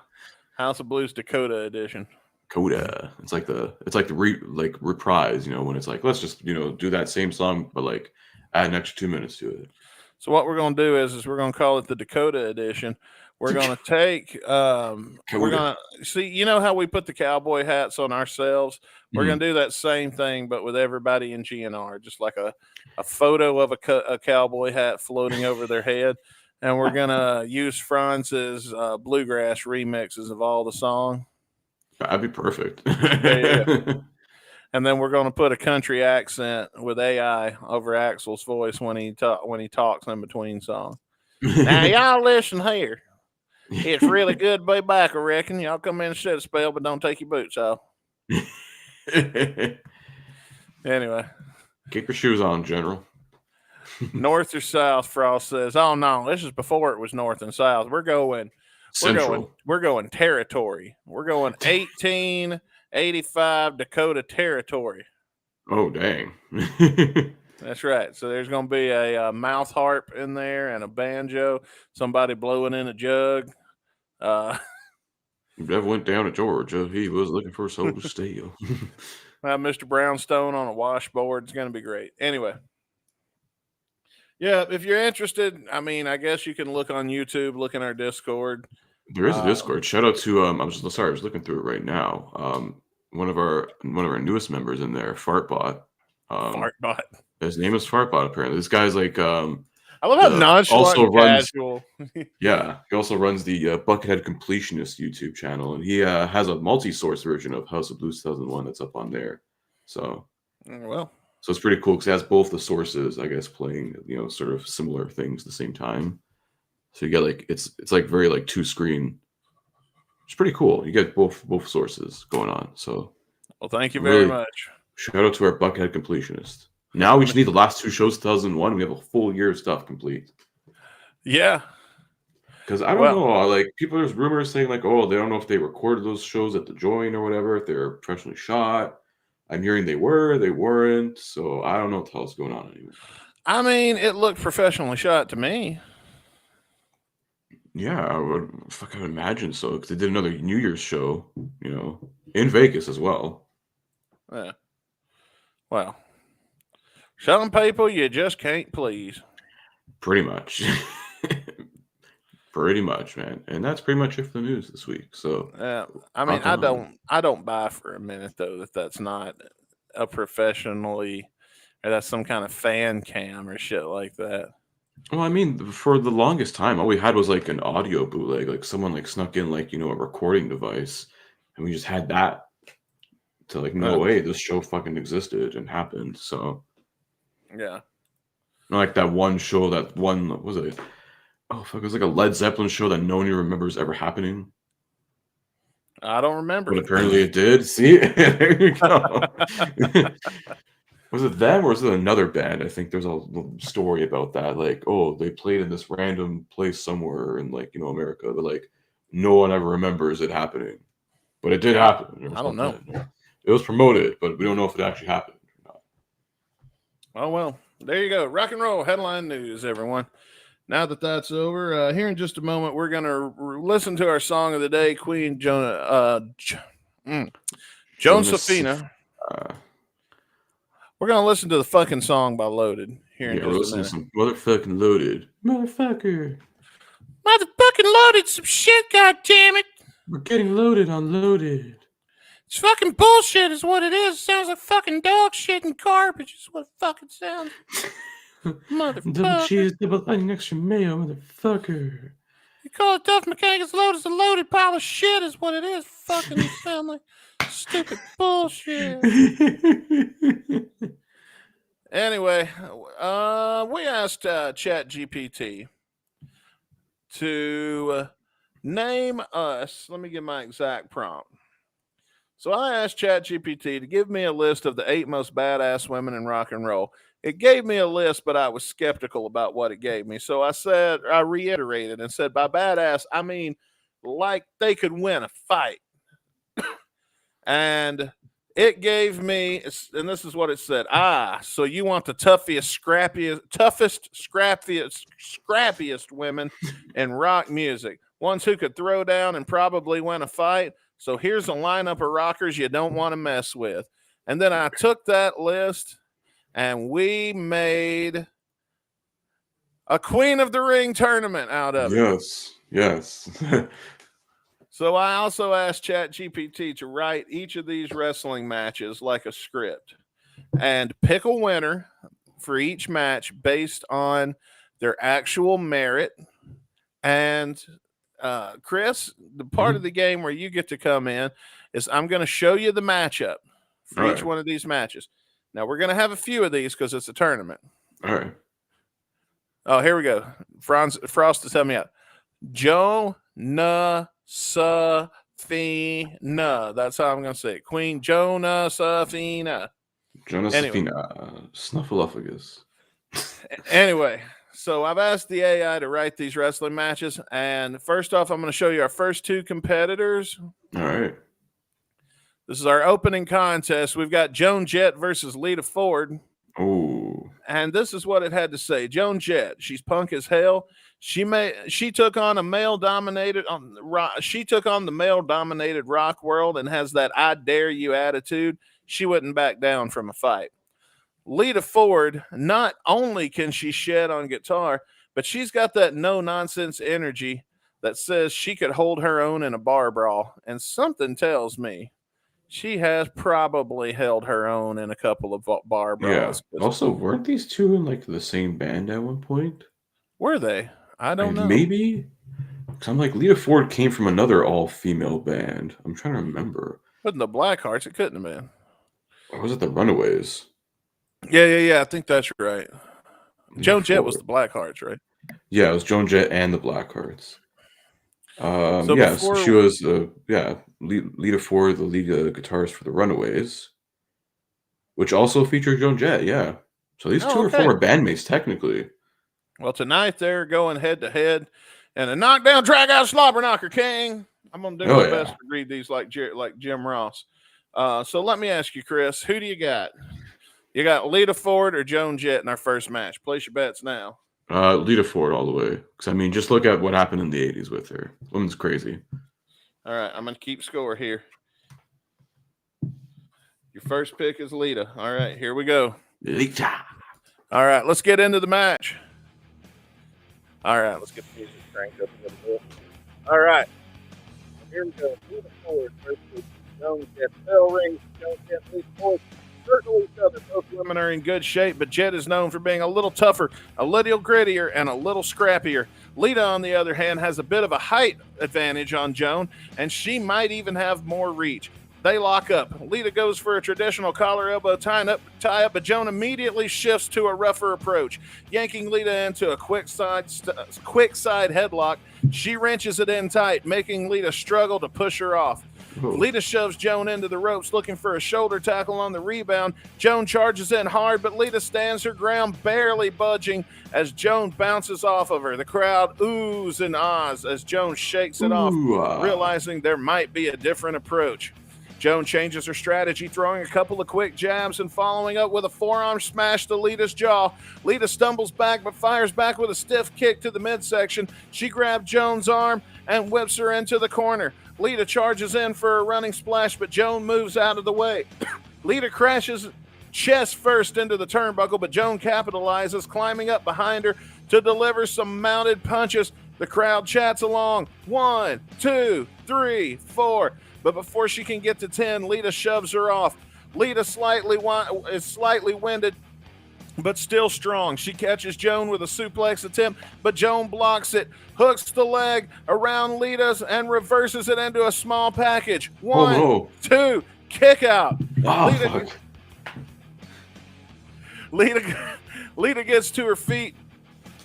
House of Blues Dakota edition. Coda. It's like the reprise, you know, when it's like, let's just, you know, do that same song, but like add an extra 2 minutes to it. So what we're going to do is we're going to call it the Dakota edition. We're going to take, we're going to see, you know how we put the cowboy hats on ourselves? We're going to do that same thing, but with everybody in GNR, just like a photo of a cowboy hat floating over their head. And we're going to use Franz's bluegrass remixes of all the song. That'd be perfect. Yeah. And then we're going to put a country accent with AI over Axel's voice when he talks in between songs. Now, y'all listen here. It's really good to be back, I reckon. Y'all come in and sit a spell, but don't take your boots off. Anyway. Keep your shoes on, General. North or south, Frost says. Oh, no, this is before it was north and south. We're going Central. We're going territory. We're going 1885 Dakota Territory. Oh dang. That's right. So there's going to be a mouth harp in there and a banjo. Somebody blowing in a jug. Dev went down to Georgia. He was looking for soul to steal. Mr. Brownstone on a washboard. It's going to be great. Anyway. Yeah, if you're interested, I mean, I guess you can look on YouTube, look in our Discord. There is a Discord. Shout out to I was looking through it right now. One of our newest members in there, Fartbot. Fartbot. His name is Fartbot. Apparently, this guy's like I love how nonchalant also and runs- casual. yeah. He also runs the Buckethead Completionist YouTube channel, and he has a multi-source version of House of Blues 2001 that's up on there. So Well, so it's pretty cool because it has both the sources, I guess, playing sort of similar things at the same time. So you get like it's like very like two screen. It's pretty cool. You get both sources going on. So well, thank you very Really- much. shout out to our Buckethead Completionist. Now we just need the last two shows, 2001. We have a full year of stuff complete. Yeah. Because I don't know, like people, there's rumors saying like, oh, they don't know if they recorded those shows at the Joint or whatever, if they're professionally shot. I'm hearing they weren't. So I don't know what the hell's going on anymore. I mean, it looked professionally shot to me. Yeah, I would fucking imagine so. Because they did another New Year's show, in Vegas as well. Yeah. Well, some people you just can't please. Pretty much. Pretty much, man. And that's pretty much it for the news this week. So I mean, Awesome. I don't buy for a minute though that's not a professionally, or that's some kind of fan cam or shit like that. well, I mean, for the longest time, all we had was like an audio bootleg, like someone like snuck in like, a recording device, and we just had that to like know, hey, this show fucking existed and happened. So Yeah. like that one show, what was it? Oh fuck, it was like a Led Zeppelin show that no one even remembers ever happening. I don't remember. But apparently it did. See? There you go. Was it them or was it another band? I think there's a little story about that. Like, oh, they played in this random place somewhere in like, America, but like no one ever remembers it happening. But it did happen. I don't know. It was promoted, but we don't know if it actually happened or not. Oh, well, there you go. Rock and roll headline news, everyone. Now that that's over, here in just a moment, we're going to listen to our song of the day, Queen Jonasophina. We're going to listen to the fucking song by Loaded here in Yeah, we're just a listening minute. to some motherfucking Loaded. Motherfucker. Motherfucking loaded some shit, goddammit. We're getting loaded on Loaded. It's fucking bullshit is what it is. It sounds like fucking dog shit and garbage is what it fucking sounds. Double Motherfucker. cheese, double onion, extra mayo, motherfucker. You call it Duff McKagan's load is a loaded pile of shit is what it is. Fucking sound like stupid bullshit. Anyway, we asked ChatGPT to name us. Let me give my exact prompt. So I asked ChatGPT to give me a list of the 8 most badass women in rock and roll. It gave me a list, but I was skeptical about what it gave me. So I reiterated and said, by badass, I mean like they could win a fight. And it gave me, and this is what it said. So you want the toughest, scrappiest women in rock music. Ones who could throw down and probably win a fight. So here's a lineup of rockers you don't want to mess with. And then I took that list and we made a Queen of the Ring tournament out of it. Yes. So I also asked ChatGPT to write each of these wrestling matches like a script and pick a winner for each match based on their actual merit. And Chris, the part of the game where you get to come in is I'm going to show you the matchup for each one of these matches. Now, we're going to have a few of these because it's a tournament. All right. Oh, here we go. Frost is helping me out. Jonasophina. That's how I'm going to say it. Queen Jonasophina. Jonasophina. Snuffleupagus. Anyway, So I've asked the AI to write these wrestling matches, and first off, I'm going to show you our first two competitors. All right. This is our opening contest. We've got Joan Jett versus Lita Ford. Oh. And this is what it had to say. Joan Jett, she's punk as hell. She took on the male dominated rock world and has that I dare you attitude. She wouldn't back down from a fight. Lita Ford, not only can she shed on guitar, but she's got that no nonsense energy that says she could hold her own in a bar brawl. And something tells me she has probably held her own in a couple of bar brawls. Yeah. Also, weren't these two in like the same band at one point? Were they? I don't know. Maybe. Because I'm like, Lita Ford came from another all-female band. I'm trying to remember. Wasn't the Blackhearts? It couldn't have been. Or was it the Runaways? Yeah. I think that's right. Joan Jett was Ford. the Blackhearts, right? Yeah, it was Joan Jett and the Blackhearts. So So she was, Lita Ford, the lead guitarist for the Runaways, which also featured Joan Jett. Yeah, so these two are former bandmates, technically. Well, tonight they're going head to head, and a knockdown, drag out, slobber knocker, king. I'm gonna do my best to read these like Jim Ross. So let me ask you, Chris, who do you got? You got Lita Ford or Joan Jett in our first match? Place your bets now. Lita Ford all the way. Because I mean, just look at what happened in the '80s with her. Woman's crazy. All right, I'm gonna keep score here. Your first pick is Lita. All right, here we go. Lita. All right, let's get into the match. All right, let's get the music cranked up a little bit. All right, here we go. Lita Ford versus Joan Jett. Bell rings. Joan Jett, Lita Ford circle each other. Both women are in good shape, but Jett is known for being a little tougher, a little grittier, and a little scrappier. Lita, on the other hand, has a bit of a height advantage on Joan, and she might even have more reach. They lock up. Lita goes for a traditional collar elbow tie up, but Joan immediately shifts to a rougher approach, yanking Lita into a quick side headlock. She wrenches it in tight, making Lita struggle to push her off. Lita shoves Joan into the ropes, looking for a shoulder tackle on the rebound. Joan charges in hard, but Lita stands her ground, barely budging as Joan bounces off of her. The crowd oohs and ahs as Joan shakes it off, realizing there might be a different approach. Joan changes her strategy, throwing a couple of quick jabs and following up with a forearm smash to Lita's jaw. Lita stumbles back, but fires back with a stiff kick to the midsection. She grabs Joan's arm and whips her into the corner. Lita charges in for a running splash, but Joan moves out of the way. Lita crashes chest first into the turnbuckle, but Joan capitalizes, climbing up behind her to deliver some mounted punches. The crowd chats along. 1, 2, 3, 4. But before she can get to 10, Lita shoves her off. Lita is slightly winded, but still strong. She catches Joan with a suplex attempt, but Joan blocks it, hooks the leg around Lita's, and reverses it into a small package. 1, 2, kick out. Lita gets to her feet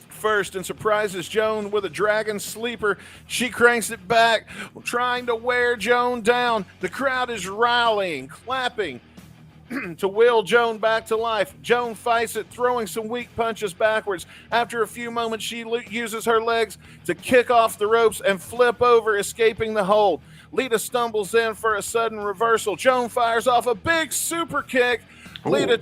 first and surprises Joan with a dragon sleeper. She cranks it back, trying to wear Joan down. The crowd is rallying, clapping to will Joan back to life. Joan fights it, throwing some weak punches backwards. After a few moments, she uses her legs to kick off the ropes and flip over, escaping the hold. Lita stumbles in for a sudden reversal. Joan fires off a big super kick. Lita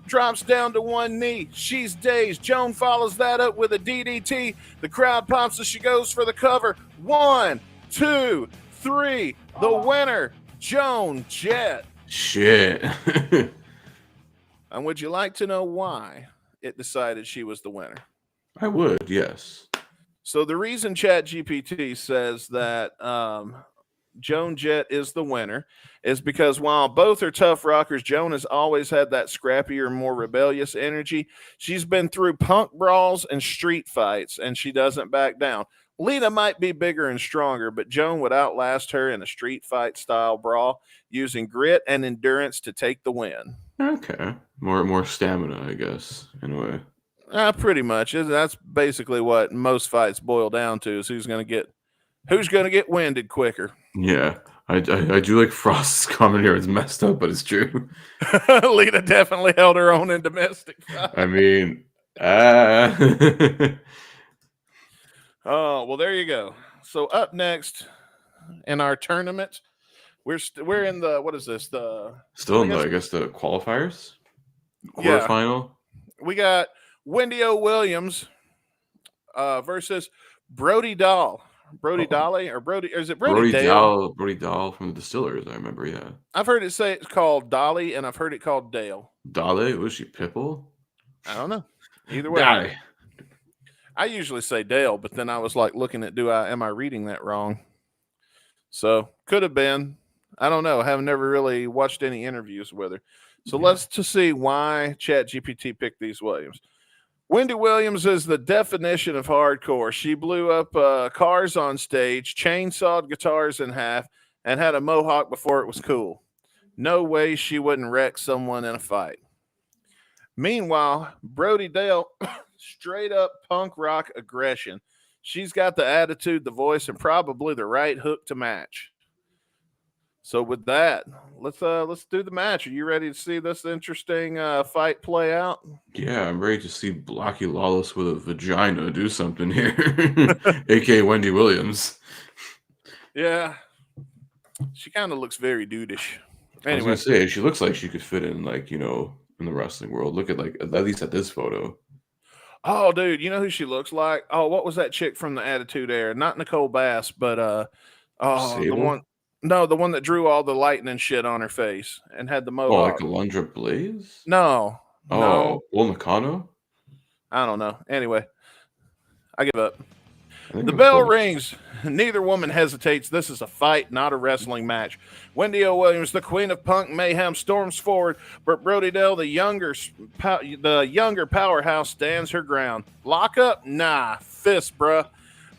drops down to one knee. She's dazed. Joan follows that up with a DDT. The crowd pops as she goes for the cover. 1, 2, 3. The winner, Joan Jett. Shit. And would you like to know why it decided she was the winner? I would, yes. So the reason ChatGPT says that Joan Jett is the winner is because while both are tough rockers, Joan has always had that scrappier, more rebellious energy. She's been through punk brawls and street fights, and she doesn't back down. Lita might be bigger and stronger, but Joan would outlast her in a street fight style brawl, using grit and endurance to take the win. Okay. More stamina, I guess, in a way. Pretty much. That's basically what most fights boil down to, is who's going to get winded quicker. Yeah. I do like Frost's comment here. It's messed up, but it's true. Lita definitely held her own in domestic fight. I mean, Ah. Oh, well, there you go. So up next in our tournament, we're in the what is this? Still I in the, guess I guess, the qualifiers, yeah. quarterfinal. We got Wendy O. Williams versus Brody Dahl. Brody Oh, Dolly or Brody? Or is it Brody Dale? Brody Dahl from the Distillers. I remember. Yeah, I've heard it say it's called Dolly, and I've heard it called Dale. Dale. Was she Pipple? I don't know. Either way, Dale. I usually say Dale, but then I was like looking at am I reading that wrong? So could have been. I don't know. I have never really watched any interviews with her. So Yeah. let's to see why ChatGPT picked these Williams. Wendy Williams is the definition of hardcore. She blew up cars on stage, chainsawed guitars in half, and had a mohawk before it was cool. No way she wouldn't wreck someone in a fight. Meanwhile, Brody Dale, straight up punk rock aggression. She's got the attitude, the voice, and probably the right hook to match. So with that, let's do the match. Are you ready to see this interesting fight play out? Yeah, I'm ready to see Blocky Lawless with a vagina do something here, aka Wendy Williams. Yeah, she kind of looks very dudeish. I was Anyway, gonna say she looks like she could fit in, like, in the wrestling world. Look at, like, at least at this photo. oh dude, you know who she looks like? Oh, what was that chick from the Attitude Era? Not Nicole Bass, but the Sable? one. No, the one that drew all the lightning shit on her face and had the Oh, like mohawk. Alundra Blaze? No, Oh, Bull Nakano? I don't know. Anyway, I give up. I think The it was bell Bull- rings. Neither woman hesitates. This is a fight, not a wrestling match. Wendy O. Williams, the queen of punk mayhem, storms forward, but Brody Dell, the younger powerhouse, stands her ground. Lock up? Nah. Fist, bruh.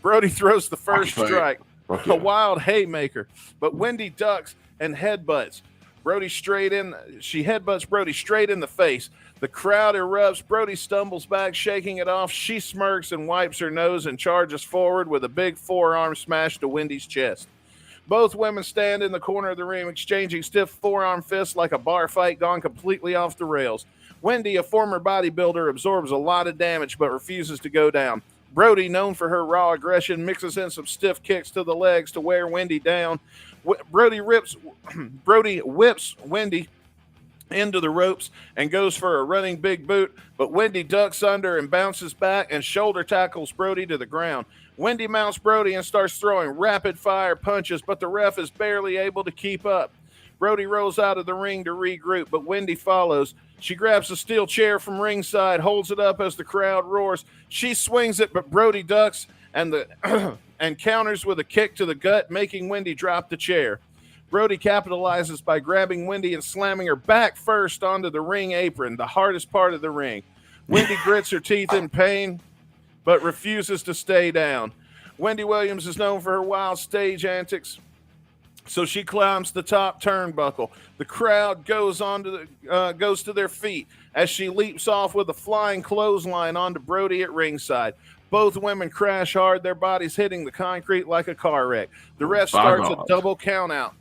Brody throws the first Fight. strike. Fuck A yeah. wild haymaker, but Wendy ducks and headbutts. She headbutts Brody straight in the face. The crowd erupts. Brody stumbles back, shaking it off. She smirks and wipes her nose and charges forward with a big forearm smash to Wendy's chest. Both women stand in the corner of the ring, exchanging stiff forearm fists like a bar fight gone completely off the rails. Wendy, a former bodybuilder, absorbs a lot of damage but refuses to go down. Brody, known for her raw aggression, mixes in some stiff kicks to the legs to wear Wendy down. Brody whips Wendy into the ropes and goes for a running big boot, but Wendy ducks under and bounces back and shoulder tackles Brody to the ground. Wendy mounts Brody and starts throwing rapid fire punches, but the ref is barely able to keep up. Brody rolls out of the ring to regroup, but Wendy follows. She grabs a steel chair from ringside, holds it up as the crowd roars. She swings it, but Brody ducks and and counters with a kick to the gut, making Wendy drop the chair. Brody capitalizes by grabbing Wendy and slamming her back first onto the ring apron, the hardest part of the ring. Wendy grits her teeth in pain, but refuses to stay down. Wendy Williams is known for her wild stage antics, so she climbs the top turnbuckle. The crowd goes to their feet as she leaps off with a flying clothesline onto Brody at ringside. Both women crash hard, their bodies hitting the concrete like a car wreck. The ref starts a double count out.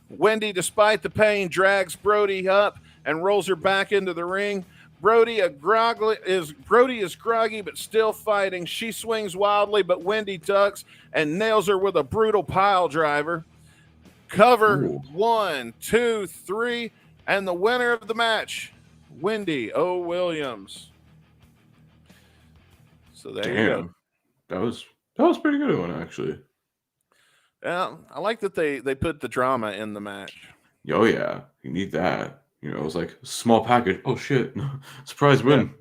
Wendy, despite the pain, drags Brody up and rolls her back into the ring. Brody is groggy but still fighting. She swings wildly, but Wendy ducks and nails her with a brutal pile driver. Cover. Ooh. 1, 2, 3, and the winner of the match, Wendy O. Williams. So there you go. Damn. That was pretty good one, actually. Yeah, I like that they put the drama in the match. Oh yeah, you need that. It was like a small package. Oh shit. Surprise win. Yeah.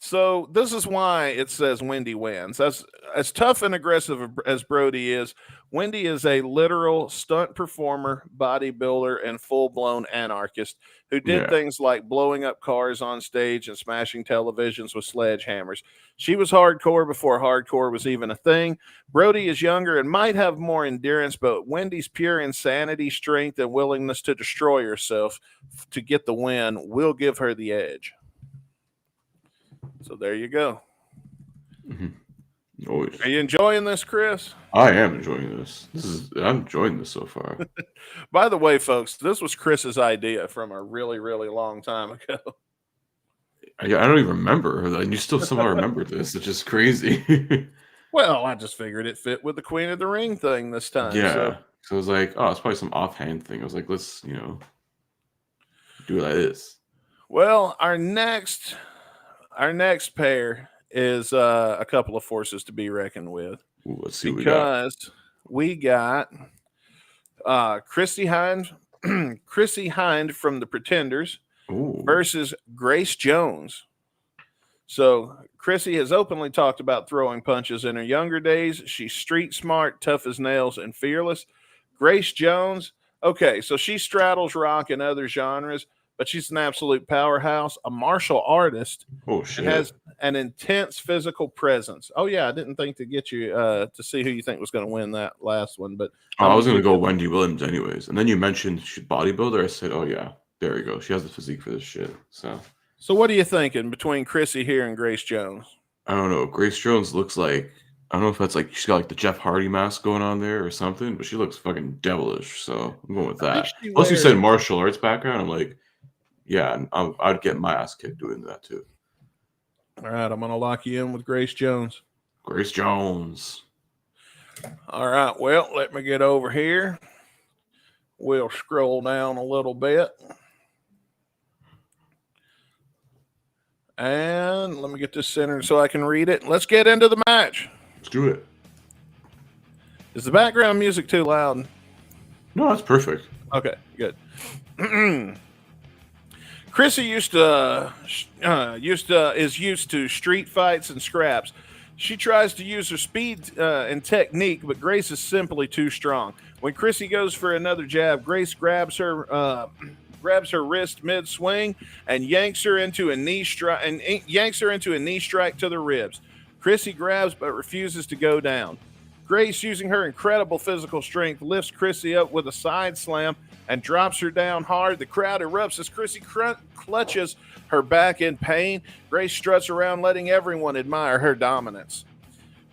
So this is why it says Wendy wins. As tough and aggressive as Brody is, Wendy is a literal stunt performer, bodybuilder, and full-blown anarchist who did things like blowing up cars on stage and smashing televisions with sledgehammers. She was hardcore before hardcore was even a thing. Brody is younger and might have more endurance, but Wendy's pure insanity, strength, and willingness to destroy herself to get the win will give her the edge. So there you go. Mm-hmm. Always. Are you enjoying this, Chris? I am enjoying this. I'm enjoying this so far. By the way, folks, this was Chris's idea from a really, really long time ago. I don't even remember her, and you still somehow remember this. It's just crazy. Well, I just figured it fit with the Queen of the Ring thing this time. So, Yeah. So I was like, oh, it's probably some offhand thing. I was like, let's, do it like this. well, our next pair is a couple of forces to be reckoned with Ooh, let's see what we got. because we got Chrissy Hind, Chrissy Hind from the Pretenders Ooh. versus Grace Jones. So Chrissy has openly talked about throwing punches in her younger days. She's street smart, tough as nails, and fearless. Grace Jones, okay, so she straddles rock and other genres, but she's an absolute powerhouse, a martial artist, Oh, and shit. has an intense physical presence. Oh yeah, I didn't think to get you to see who you think was going to win that last one, but Oh, I was going to go Wendy Williams anyways. And then you mentioned she's bodybuilder. I said, oh, yeah, there we go. She has the physique for this shit. So what are you thinking between Chrissy here and Grace Jones? I don't know. Grace Jones looks like, I don't know if that's like, she's got like the Jeff Hardy mask going on there or something, but she looks fucking devilish. So I'm going with I think that. she Plus, you wears- said martial arts background. I'm like, yeah, I'd get my ass kicked doing that too. All right, I'm going to lock you in with Grace Jones. Grace Jones. All right, well, let me get over here. We'll scroll down a little bit. And let me get this centered so I can read it. Let's get into the match. Let's do it. Is the background music too loud? No, that's perfect. Okay, good. Chrissy is used to street fights and scraps. She tries to use her speed and technique, but Grace is simply too strong. When Chrissy goes for another jab, Grace grabs her wrist mid-swing and yanks her into a knee strike to the ribs. Chrissy grabs but refuses to go down. Grace, using her incredible physical strength, lifts Chrissy up with a side slam and drops her down hard. The crowd erupts as Chrissy clutches her back in pain. Grace struts around, letting everyone admire her dominance.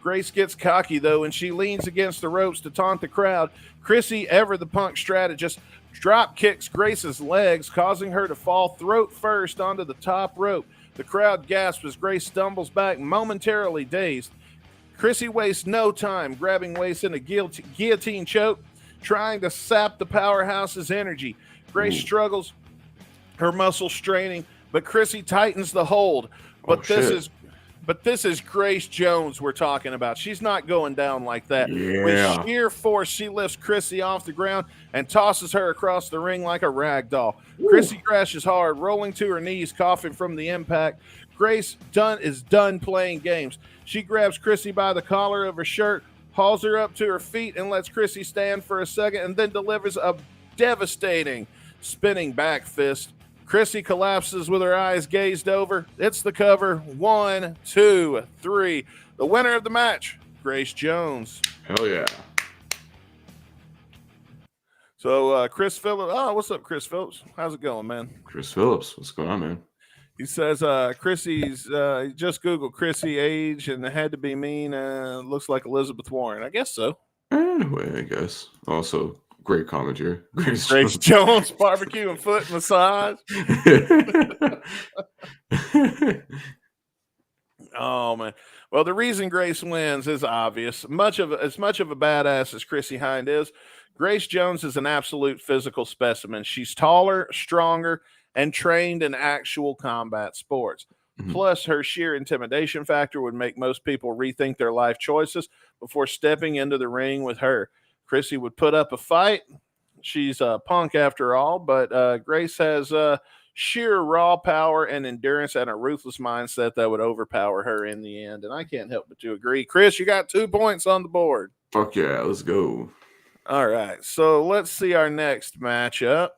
Grace gets cocky, though, and she leans against the ropes to taunt the crowd. Chrissy, ever the punk strategist, drop kicks Grace's legs, causing her to fall throat first onto the top rope. The crowd gasps as Grace stumbles back, momentarily dazed. Chrissy wastes no time grabbing Grace in a guillotine choke, trying to sap the powerhouse's energy. Grace struggles, her muscles straining, but Chrissy tightens the hold. But this is Grace Jones we're talking about. She's not going down like that. Yeah. With sheer force, she lifts Chrissy off the ground and tosses her across the ring like a rag doll. Chrissy crashes hard, rolling to her knees, coughing from the impact. Grace is done playing games. She grabs Chrissy by the collar of her shirt, hauls her up to her feet, and lets Chrissy stand for a second, and then delivers a devastating spinning back fist. Chrissy collapses with her eyes gazed over. It's the cover. 1, 2, 3. The winner of the match, Grace Jones. Hell yeah. So Chris Phillips. Oh, what's up, Chris Phillips? How's it going, man? Chris Phillips. What's going on, man? He says Chrissy's just Googled Chrissy age and it had to be mean. Looks like Elizabeth Warren. I guess so. Anyway, I guess. Also, great commentary. Grace Jones, barbecue and foot massage. Oh man. Well, the reason Grace wins is obvious. As much of a badass as Chrissy Hind is, Grace Jones is an absolute physical specimen. She's taller, stronger, and trained in actual combat sports. Mhm. Plus, her sheer intimidation factor would make most people rethink their life choices before stepping into the ring with her. Chrissy would put up a fight. She's a punk after all, but Grace has sheer raw power and endurance and a ruthless mindset that would overpower her in the end. And I can't help but to agree. Chris, you got 2 points on the board. Fuck yeah, let's go. All right, so let's see our next matchup.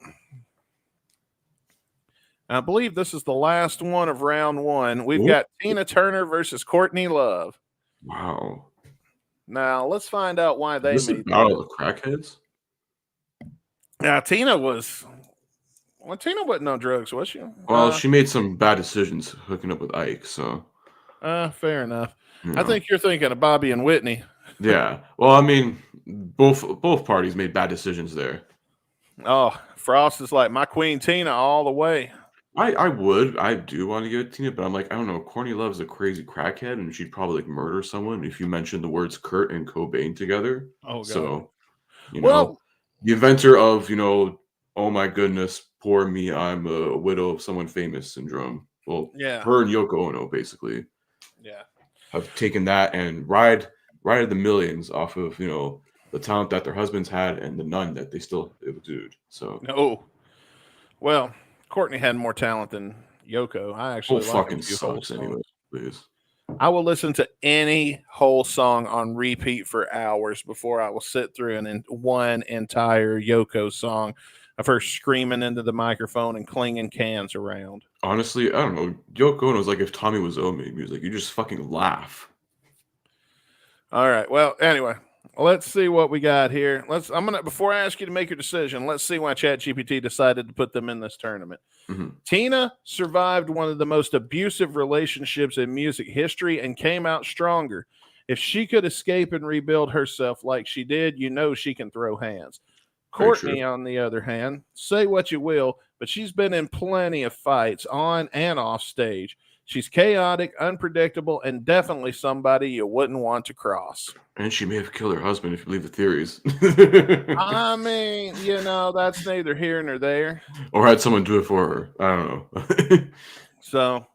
I believe this is the last one of round 1. We've got Tina Turner versus Courtney Love. Wow. Now, let's find out why they This is made Battle of the Crackheads? Now, Tina wasn't on drugs, was she? Well, she made some bad decisions hooking up with Ike, so. Fair enough. you I know. think you're thinking of Bobby and Whitney. Yeah. Well, I mean, both parties made bad decisions there. Oh, Frost is like my Queen Tina all the way. I do want to give it to Tina, but I'm like, I don't know. Courtney Love's a crazy crackhead, and she'd probably like murder someone if you mentioned the words Kurt and Cobain together. Oh, God. So, Well, the inventor of, oh my goodness, poor me, I'm a widow of someone famous syndrome. Well, yeah. her and Yoko Ono basically Yeah. have taken that and ride the millions off of, the talent that their husbands had and the none that they still exude. So, No. Well, Courtney had more talent than Yoko. I actually like a fucking few whole sucks anyway, songs. please. I will listen to any whole song on repeat for hours before I will sit through one entire Yoko song of her screaming into the microphone and clinging cans around. Honestly, I don't know. Yoko Ono is like if Tommy Wiseau made music. You just fucking laugh. All right. Well, anyway, let's see what we got here. Before I ask you to make your decision, let's see why ChatGPT decided to put them in this tournament. Mm-hmm. Tina survived one of the most abusive relationships in music history and came out stronger. If she could escape and rebuild herself like she did, she can throw hands. Courtney, on the other hand, say what you will, but she's been in plenty of fights on and off stage. She's chaotic, unpredictable, and definitely somebody you wouldn't want to cross. And she may have killed her husband if you believe the theories. I mean, that's neither here nor there. Or had someone do it for her. I don't know. So,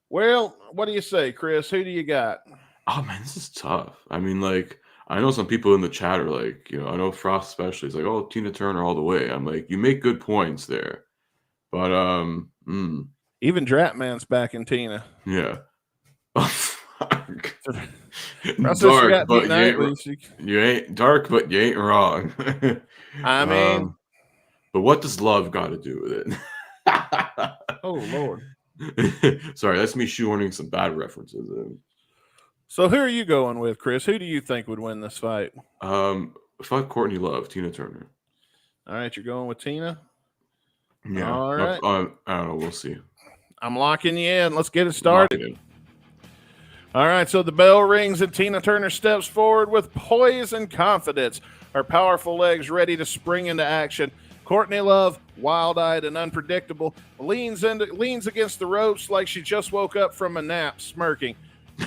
Well, what do you say, Chris? Who do you got? Oh, man, this is tough. I mean, like, I know some people in the chat are like, I know Frost especially is like, oh, Tina Turner all the way. I'm like, you make good points there. But, even Dratman's back in Tina. Yeah. Oh, fuck. Dark, but you ain't dark, but you ain't wrong. I mean, but what does love got to do with it? Oh Lord. Sorry, that's me shoehorning some bad references in. So who are you going with, Chris? Who do you think would win this fight? Fuck Courtney Love, Tina Turner. All right, you're going with Tina? Yeah. All right. I don't know. We'll see. I'm locking you in. Let's get it started. All right, so the bell rings and Tina Turner steps forward with poise and confidence, her powerful legs ready to spring into action. Courtney Love, wild-eyed and unpredictable, leans against the ropes like she just woke up from a nap, smirking.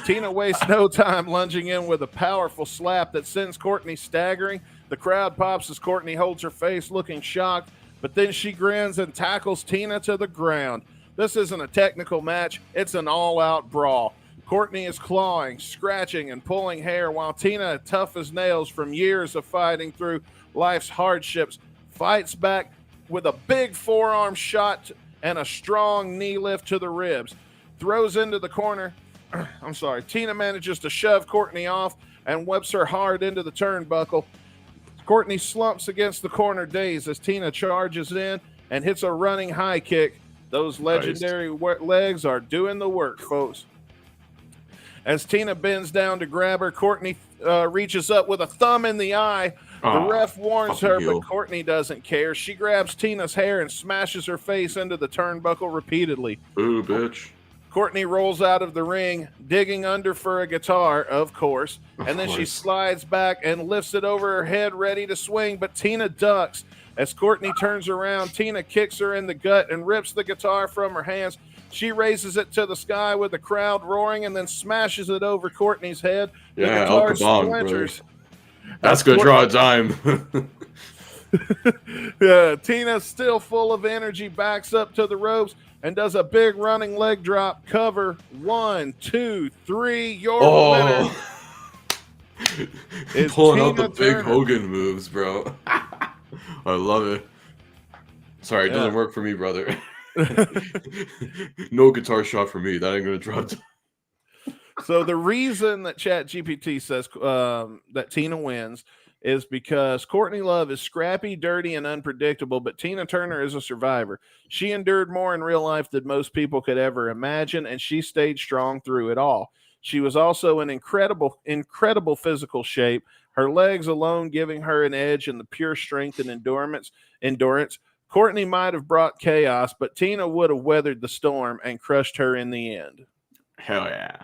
Tina wastes no time lunging in with a powerful slap that sends Courtney staggering. The crowd pops as Courtney holds her face, looking shocked, but then she grins and tackles Tina to the ground. This isn't a technical match, it's an all-out brawl. Courtney is clawing, scratching, and pulling hair while Tina, tough as nails from years of fighting through life's hardships, fights back with a big forearm shot and a strong knee lift to the ribs. Throws into the corner. Tina manages to shove Courtney off and whips her hard into the turnbuckle. Courtney slumps against the corner dazed as Tina charges in and hits a running high kick. Those legendary legs are doing the work, folks. As Tina bends down to grab her, Courtney reaches up with a thumb in the eye. The ref warns her, but Courtney doesn't care. She grabs Tina's hair and smashes her face into the turnbuckle repeatedly. Ooh, bitch. Courtney rolls out of the ring, digging under for a guitar, of course. And then she slides back and lifts it over her head, ready to swing, but Tina ducks. As Courtney turns around, Tina kicks her in the gut and rips the guitar from her hands. She raises it to the sky with the crowd roaring and then smashes it over Courtney's head. The guitar splinters. That's going to draw a dime. Yeah, Tina, still full of energy, backs up to the ropes and does a big running leg drop. Cover. 1, 2, 3. Your winner. It's pulling out the big Hogan moves, bro. I love it. Sorry, it doesn't work for me, brother. No guitar shot for me. That ain't gonna drop. So the reason that ChatGPT says that Tina wins is because Courtney Love is scrappy, dirty, and unpredictable, but Tina Turner is a survivor. She endured more in real life than most people could ever imagine, and she stayed strong through it all. She was also in incredible physical shape, her legs alone giving her an edge in the pure strength and endurance. Courtney might have brought chaos, but Tina would have weathered the storm and crushed her in the end. Hell yeah.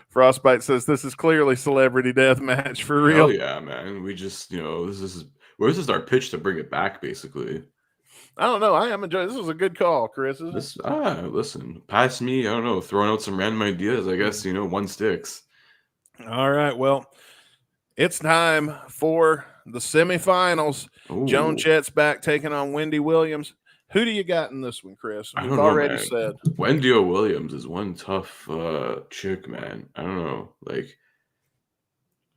Frostbite says this is clearly celebrity death match for real. Hell yeah, man. We just, this is our pitch to bring it back, basically. I don't know. I am enjoying this. Is a good call, Chris. Isn't it? Listen, past me, I don't know, throwing out some random ideas. I guess one sticks. All right. Well, it's time for the semifinals. Joan Ooh, Jett's back taking on Wendy Williams. Who do you got in this one, Chris? I We've don't know, already man. said. Wendy O. Williams is one tough chick, man. I don't know. Like,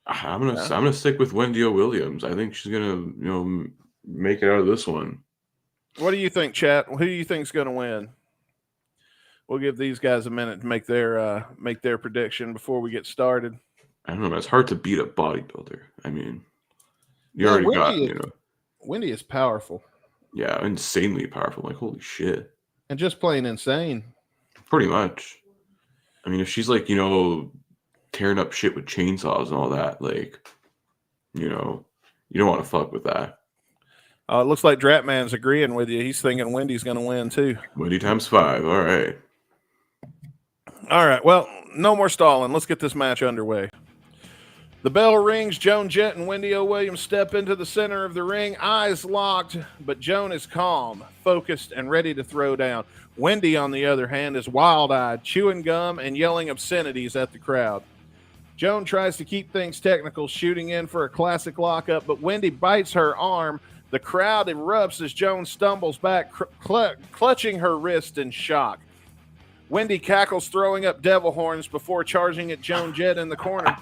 I'm gonna stick with Wendy O. Williams. I think she's gonna make it out of this one. What do you think, chat? Who do you think's going to win? We'll give these guys a minute to make their prediction before we get started. I don't know, man. It's hard to beat a bodybuilder. I mean, you Yeah, already got Wendy is powerful yeah, insanely powerful. Like, holy shit. and just plain insane. Pretty much. I mean, if she's like, tearing up shit with chainsaws and all that, like, you don't want to fuck with that. It looks like Dratman's agreeing with you. He's thinking Wendy's going to win too. Wendy times 5. All right. All right. Well, no more stalling. Let's get this match underway. The bell rings. Joan Jett and Wendy O. Williams step into the center of the ring, eyes locked, but Joan is calm, focused, and ready to throw down. Wendy, on the other hand, is wild-eyed, chewing gum and yelling obscenities at the crowd. Joan tries to keep things technical, shooting in for a classic lockup, but Wendy bites her arm. The crowd erupts as Joan stumbles back, clutching her wrist in shock. Wendy cackles, throwing up devil horns before charging at Joan Jett in the corner.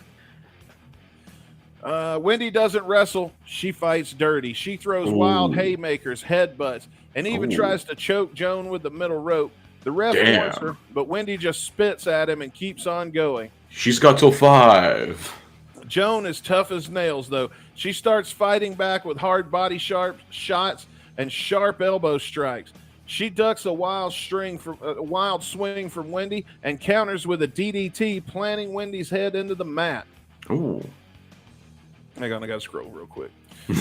Wendy doesn't wrestle. She fights dirty. She throws wild haymakers, headbutts, and even tries to choke Joan with the middle rope. The ref warns her, but Wendy just spits at him and keeps on going. She's got till 5. Joan is tough as nails, though. She starts fighting back with hard body sharp shots and sharp elbow strikes. She ducks a wild swing from Wendy and counters with a DDT, planting Wendy's head into the mat. Ooh. Hang on, I gotta scroll real quick.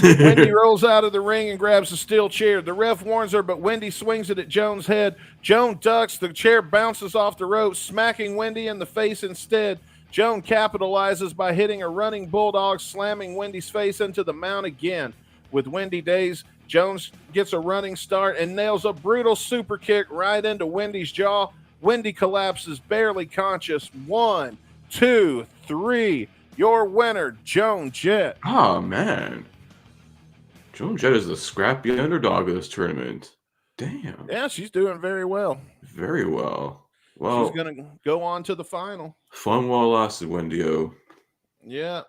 Wendy rolls out of the ring and grabs a steel chair. The ref warns her, but Wendy swings it at Joan's head. Joan ducks. The chair bounces off the rope, smacking Wendy in the face instead. Joan capitalizes by hitting a running bulldog, slamming Wendy's face into the mount again. With Wendy dazed, Jones gets a running start and nails a brutal super kick right into Wendy's jaw. Wendy collapses, barely conscious. 1, 2, 3. Your winner, Joan Jett. Oh, man. Joan Jett is the scrappy underdog of this tournament. Damn. Yeah, she's doing very well. Very well. Well, she's going to go on to the final. Fun while it lasted, Wendy O. Yeah.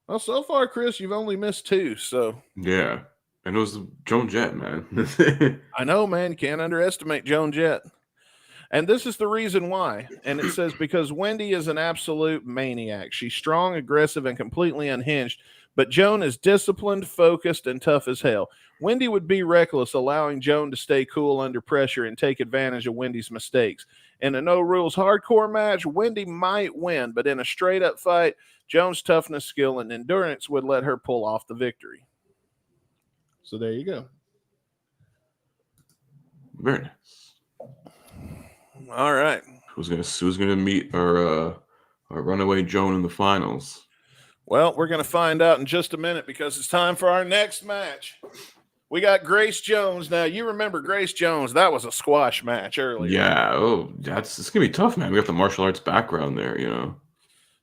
Well, so far, Chris, you've only missed 2, so. Yeah. And it was Joan Jett, man. I know, man. You can't underestimate Joan Jett. And this is the reason why. And it says because Wendy is an absolute maniac. She's strong, aggressive, and completely unhinged. But Joan is disciplined, focused, and tough as hell. Wendy would be reckless, allowing Joan to stay cool under pressure and take advantage of Wendy's mistakes. In a no-rules hardcore match, Wendy might win, but in a straight-up fight, Joan's toughness, skill, and endurance would let her pull off the victory. So there you go. Very nice. All right. Who's gonna meet our runaway Joan in the finals? Well, we're going to find out in just a minute because it's time for our next match. We got Grace Jones. Now, you remember Grace Jones. That was a squash match earlier. Yeah. Oh, it's going to be tough, man. We got the martial arts background there,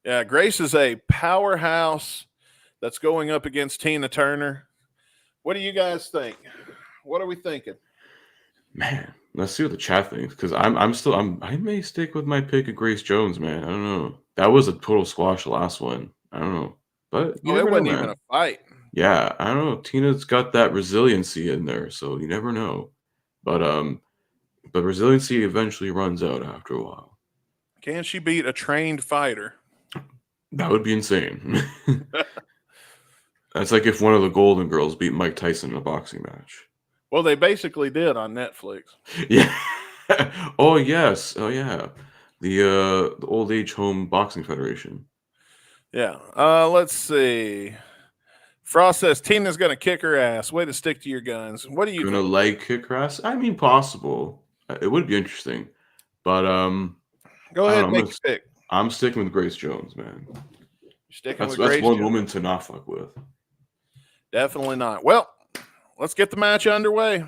Yeah, Grace is a powerhouse that's going up against Tina Turner. What do you guys think? What are we thinking? Man, let's see what the chat thinks because I may stick with my pick of Grace Jones, man. I don't know. That was a total squash, the last one. I don't know. But it wasn't even a fight. Yeah, I don't know. Tina's got that resiliency in there, so you never know. But resiliency eventually runs out after a while. Can she beat a trained fighter? That would be insane. That's like if one of the Golden Girls beat Mike Tyson in a boxing match. Well, they basically did on Netflix. Yeah. Oh, yes. Oh, yeah. The Old Age Home Boxing Federation. Yeah. Let's see. Frost says Tina's going to kick her ass. Way to stick to your guns. What do you think? Leg kick her ass? I mean, possible. It would be interesting. But go ahead and make your pick. I'm sticking with Grace Jones, man. You're sticking with Grace Grace one Jones. Woman to not fuck with. Definitely not. Well, let's get the match underway.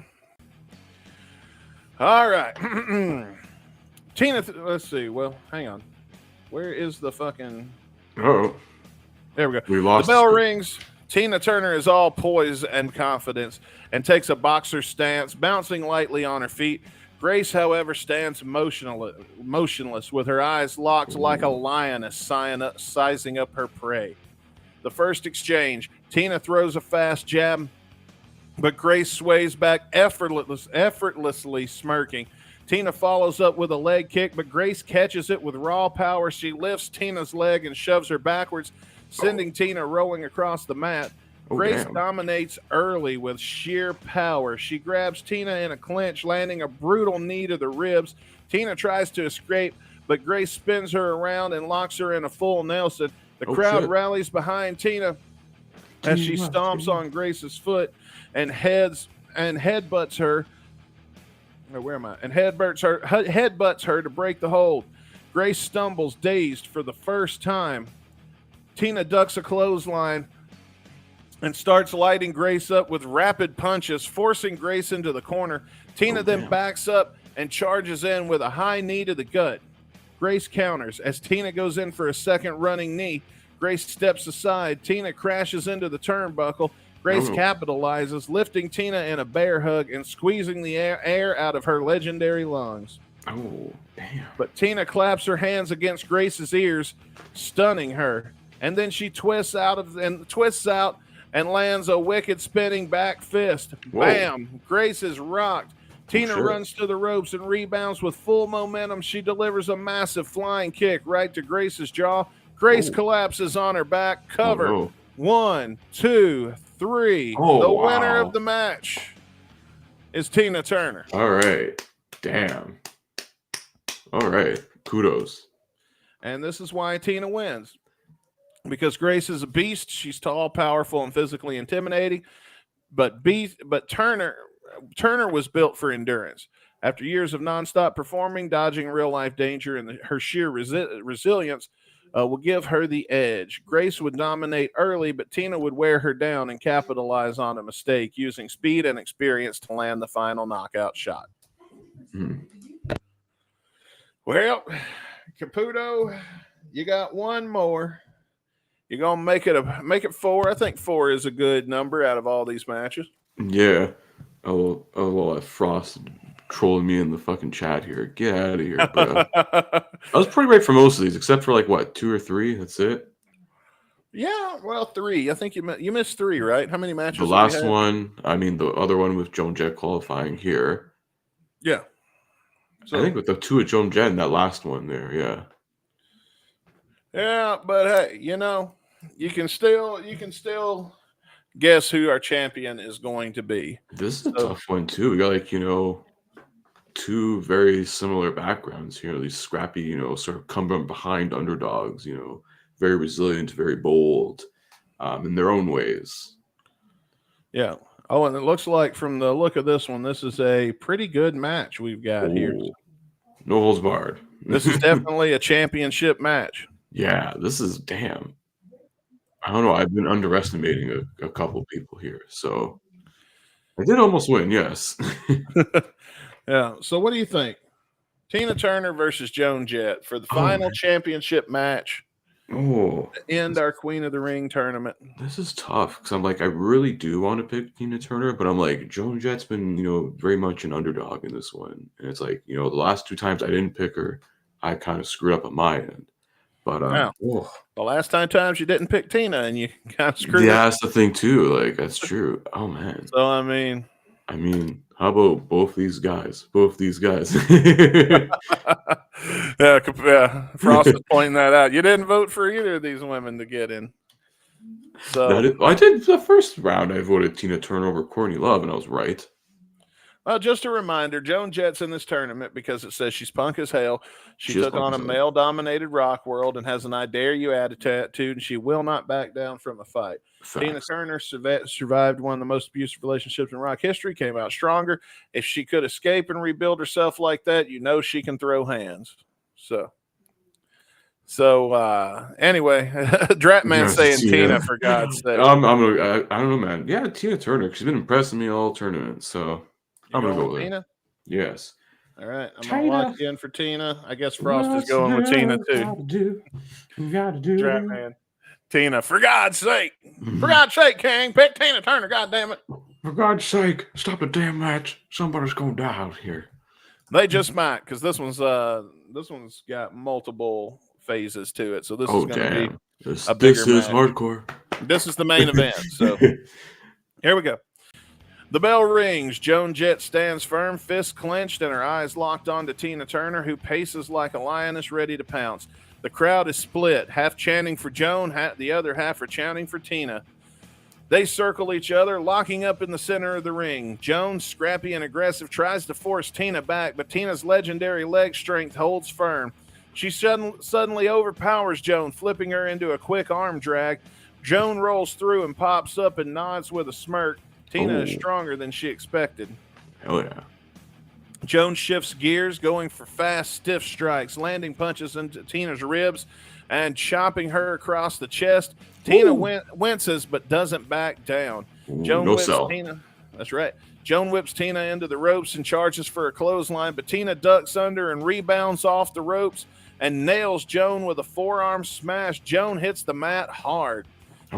All right. Tina, let's see. Well, hang on. Where is the fucking... Oh, There we go. we The lost. bell rings. Tina Turner is all poise and confidence and takes a boxer stance, bouncing lightly on her feet. Grace, however, stands motionless with her eyes locked like a lioness sizing up her prey. The first exchange, Tina throws a fast jab, but Grace sways back effortlessly smirking. Tina follows up with a leg kick, but Grace catches it with raw power. She lifts Tina's leg and shoves her backwards, sending Tina rolling across the mat. Grace dominates early with sheer power. She grabs Tina in a clinch, landing a brutal knee to the ribs. Tina tries to escape, but Grace spins her around and locks her in a full Nelson. The crowd rallies behind Tina as she stomps on Grace's foot and headbutts her. Where am I? And headbutts her to break the hold. Grace stumbles, dazed for the first time. Tina ducks a clothesline and starts lighting Grace up with rapid punches, forcing Grace into the corner. Tina then backs up and charges in with a high knee to the gut. Grace counters. As Tina goes in for a second running knee, Grace steps aside. Tina crashes into the turnbuckle. Grace capitalizes, lifting Tina in a bear hug and squeezing the air out of her legendary lungs. Oh, damn. But Tina claps her hands against Grace's ears, stunning her. And then she twists out and lands a wicked spinning back fist. Whoa. Bam! Grace is rocked. Tina runs to the ropes and rebounds with full momentum. She delivers a massive flying kick right to Grace's jaw. Grace collapses on her back. Cover. Oh, no. 1, 2, 3. The winner of the match is Tina Turner. All right. Damn. All right. Kudos. And this is why Tina wins. Because Grace is a beast. She's tall, powerful, and physically intimidating. But Turner was built for endurance. After years of nonstop performing, dodging real-life danger, and her sheer resilience will give her the edge. Grace would dominate early, but Tina would wear her down and capitalize on a mistake, using speed and experience to land the final knockout shot. Well, Caputo, you got one more. You're gonna make it 4. I think 4 is a good number out of all these matches. Yeah. Oh, Frost trolling me in the fucking chat here. Get out of here. But, I was pretty right for most of these, except for like what, 2 or 3. That's it. Yeah, well, 3. I think you missed 3, right? How many matches? The last one. I mean, the other one with Joan Jett qualifying here. Yeah. So, I think with the 2 of Joan Jett and that last one there. Yeah. Yeah, but hey, you can still guess who our champion is going to be. This is a tough one too. We got 2 very similar backgrounds here. These scrappy, sort of come from behind underdogs. Very resilient, very bold, in their own ways. Yeah. Oh, and it looks like from the look of this one, this is a pretty good match we've got here. No holds barred. This is definitely a championship match. Yeah, this is damn. I don't know. I've been underestimating a couple people here. So I did almost win, yes. Yeah. So what do you think? Tina Turner versus Joan Jett for the final championship match. Oh, To end our Queen of the Ring tournament. this is tough because I'm like, I really do want to pick Tina Turner, but I'm like, Joan Jett's been, very much an underdog in this one. And it's like, the last 2 times I didn't pick her, I kind of screwed up on my end. But the last times you didn't pick Tina and you kind of screwed up. Yeah, that's the thing too. Like, that's true. Oh man. So I mean, how about both these guys? yeah, Frost is pointing that out. You didn't vote for either of these women to get in. So I did the first round. I voted Tina Turner over Courtney Love, and I was right. Well, just a reminder, Joan Jett's in this tournament because it says she's punk as hell. She She is took punk on a as hell. male-dominated rock world and has an I dare you attitude, and she will not back down from a fight. Tina Facts. Turner survived one of the most abusive relationships in rock history, came out stronger. If she could escape and rebuild herself like that, she can throw hands. So anyway, Dratman Nice to saying see Tina ya. for God's sake. I don't know, man. Yeah, Tina Turner. She's been impressing me all tournament, so I'm gonna go with her. Tina? Yes. All right, I'm gonna lock you in for Tina. I guess Frost is going with Tina too. Gotta do. Trap man. Tina, for God's sake. For God's sake, King, pick Tina Turner, God damn it. For God's sake, stop the damn match. Somebody's gonna die out here. They just might, because this one's got multiple phases to it. So this is gonna be This a bigger is match. hardcore. This is the main event. So here we go. The bell rings. Joan Jett stands firm, fists clenched, and her eyes locked onto Tina Turner, who paces like a lioness ready to pounce. The crowd is split, half chanting for Joan, the other half are chanting for Tina. They circle each other, locking up in the center of the ring. Joan, scrappy and aggressive, tries to force Tina back, but Tina's legendary leg strength holds firm. She suddenly overpowers Joan, flipping her into a quick arm drag. Joan rolls through and pops up and nods with a smirk. Tina is stronger than she expected. Hell yeah. Joan shifts gears, going for fast, stiff strikes, landing punches into Tina's ribs and chopping her across the chest. Tina winces but doesn't back down. Joan whips Tina. That's right. Joan whips Tina into the ropes and charges for a clothesline, but Tina ducks under and rebounds off the ropes and nails Joan with a forearm smash. Joan hits the mat hard.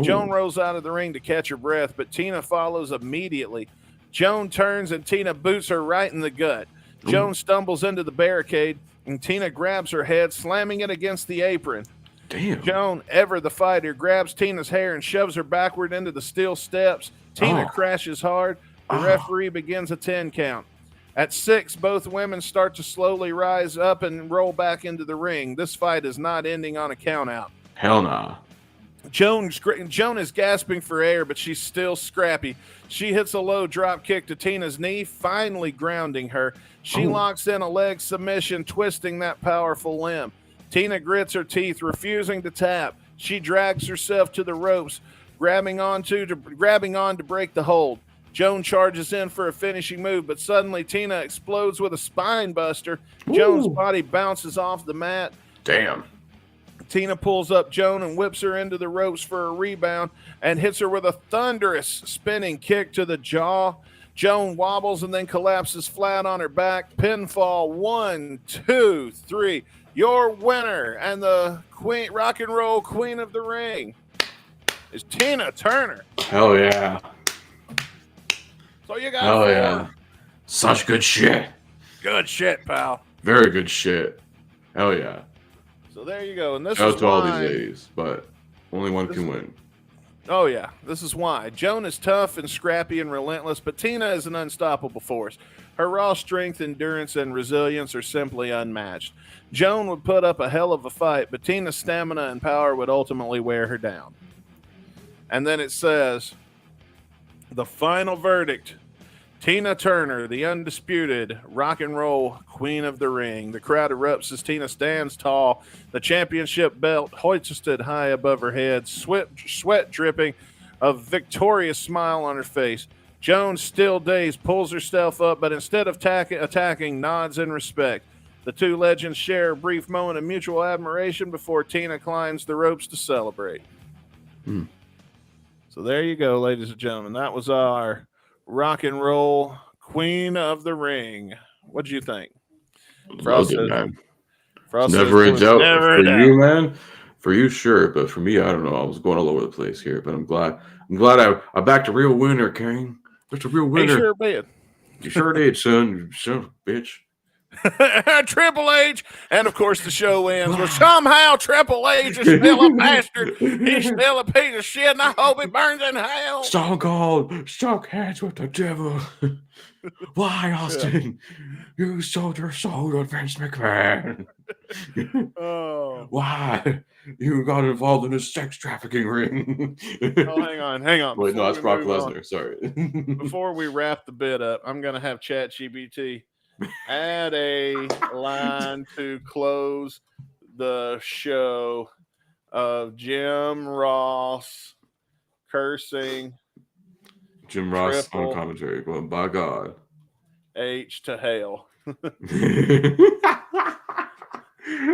Joan rolls out of the ring to catch her breath, but Tina follows immediately. Joan turns and Tina boots her right in the gut. Joan stumbles into the barricade and Tina grabs her head, slamming it against the apron. Damn. Joan, ever the fighter, grabs Tina's hair and shoves her backward into the steel steps. Tina crashes hard. The referee begins a 10 count. At 6, both women start to slowly rise up and roll back into the ring. This fight is not ending on a count out. Hell nah. Joan is gasping for air, but she's still scrappy. She hits a low drop kick to Tina's knee, finally grounding her. She locks in a leg submission, twisting that powerful limb. Tina grits her teeth, refusing to tap. She drags herself to the ropes, grabbing on to break the hold. Joan charges in for a finishing move, but suddenly Tina explodes with a spine buster. Joan's body bounces off the mat. Damn. Tina pulls up Joan and whips her into the ropes for a rebound and hits her with a thunderous spinning kick to the jaw. Joan wobbles and then collapses flat on her back. Pinfall, 1, 2, 3. Your winner and the queen, rock and roll queen of the ring is Tina Turner. Hell yeah. So you got Hell yeah. Such good shit. Good shit, pal. Very good shit. Hell yeah. So there you go. And this Shout is out to all why, these ladies, but only one can win. Oh, yeah. This is why. Joan is tough and scrappy and relentless, but Tina is an unstoppable force. Her raw strength, endurance, and resilience are simply unmatched. Joan would put up a hell of a fight, but Tina's stamina and power would ultimately wear her down. And then it says, the final verdict, Tina Turner, the undisputed rock and roll queen of the ring. The crowd erupts as Tina stands tall, the championship belt hoisted high above her head, sweat dripping, a victorious smile on her face. Joan, still dazed, pulls herself up, but instead of attacking, nods in respect. The two legends share a brief moment of mutual admiration before Tina climbs the ropes to celebrate. So there you go, ladies and gentlemen. That was our rock and roll queen of the ring. What do you think? Loved it, man. Frost Never says, a doubt. never For a doubt. you, man. For you, sure, but for me, I don't know. I was going all over the place here, but I'm glad I backed a real winner, King. Just a real He winner. sure did. You sure did, son. You son of a bitch. Triple H, and of course the show ends where somehow Triple H is still a bastard. He's still a piece of shit, and I hope he burns in hell. Stone Cold shook hands with the devil. Why, Austin? You sold your soul to Vince McMahon. Oh, Why? You got involved in a sex trafficking ring. oh, hang on. Wait, no, Before that's we Brock move on- Lesnar. Sorry. Before we wrap the bit up, I'm gonna have ChatGPT add a line to close the show of Jim Ross cursing Jim Ross Triple on commentary going, by God. H to hell.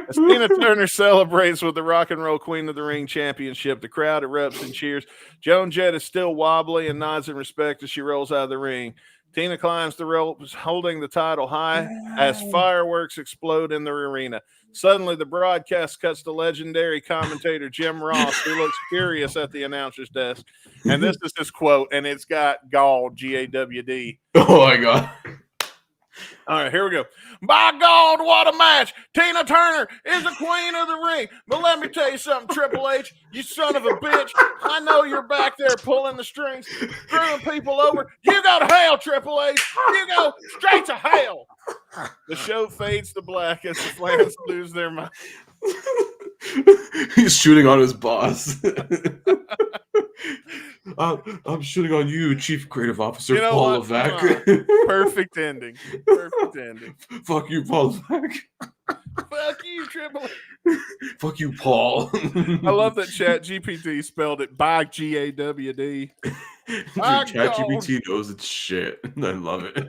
As Tina Turner celebrates with the Rock and Roll Queen of the Ring Championship, the crowd erupts and cheers. Joan Jett is still wobbly and nods in respect as she rolls out of the ring. Tina climbs the ropes, holding the title high as fireworks explode in the arena. Suddenly, the broadcast cuts to legendary commentator Jim Ross, who looks furious at the announcer's desk. And this is his quote, and it's got GAWD, G-A-W-D. Oh my god. All right, here we go. By God, what a match. Tina Turner is the queen of the ring. But let me tell you something, Triple H, you son of a bitch. I know you're back there pulling the strings, screwing people over. You go to hell, Triple H. You go straight to hell. The show fades to black as the fans lose their mind. He's shooting on his boss. I'm shooting on you, Chief Creative Officer You know Paul what? Levesque. Perfect ending. Perfect ending. Fuck you, Paul Levesque. Fuck you, Triple H. Fuck you, Paul. I love that ChatGPT spelled it by G-A-W-D. Dude, My ChatGPT knows its shit. I love it.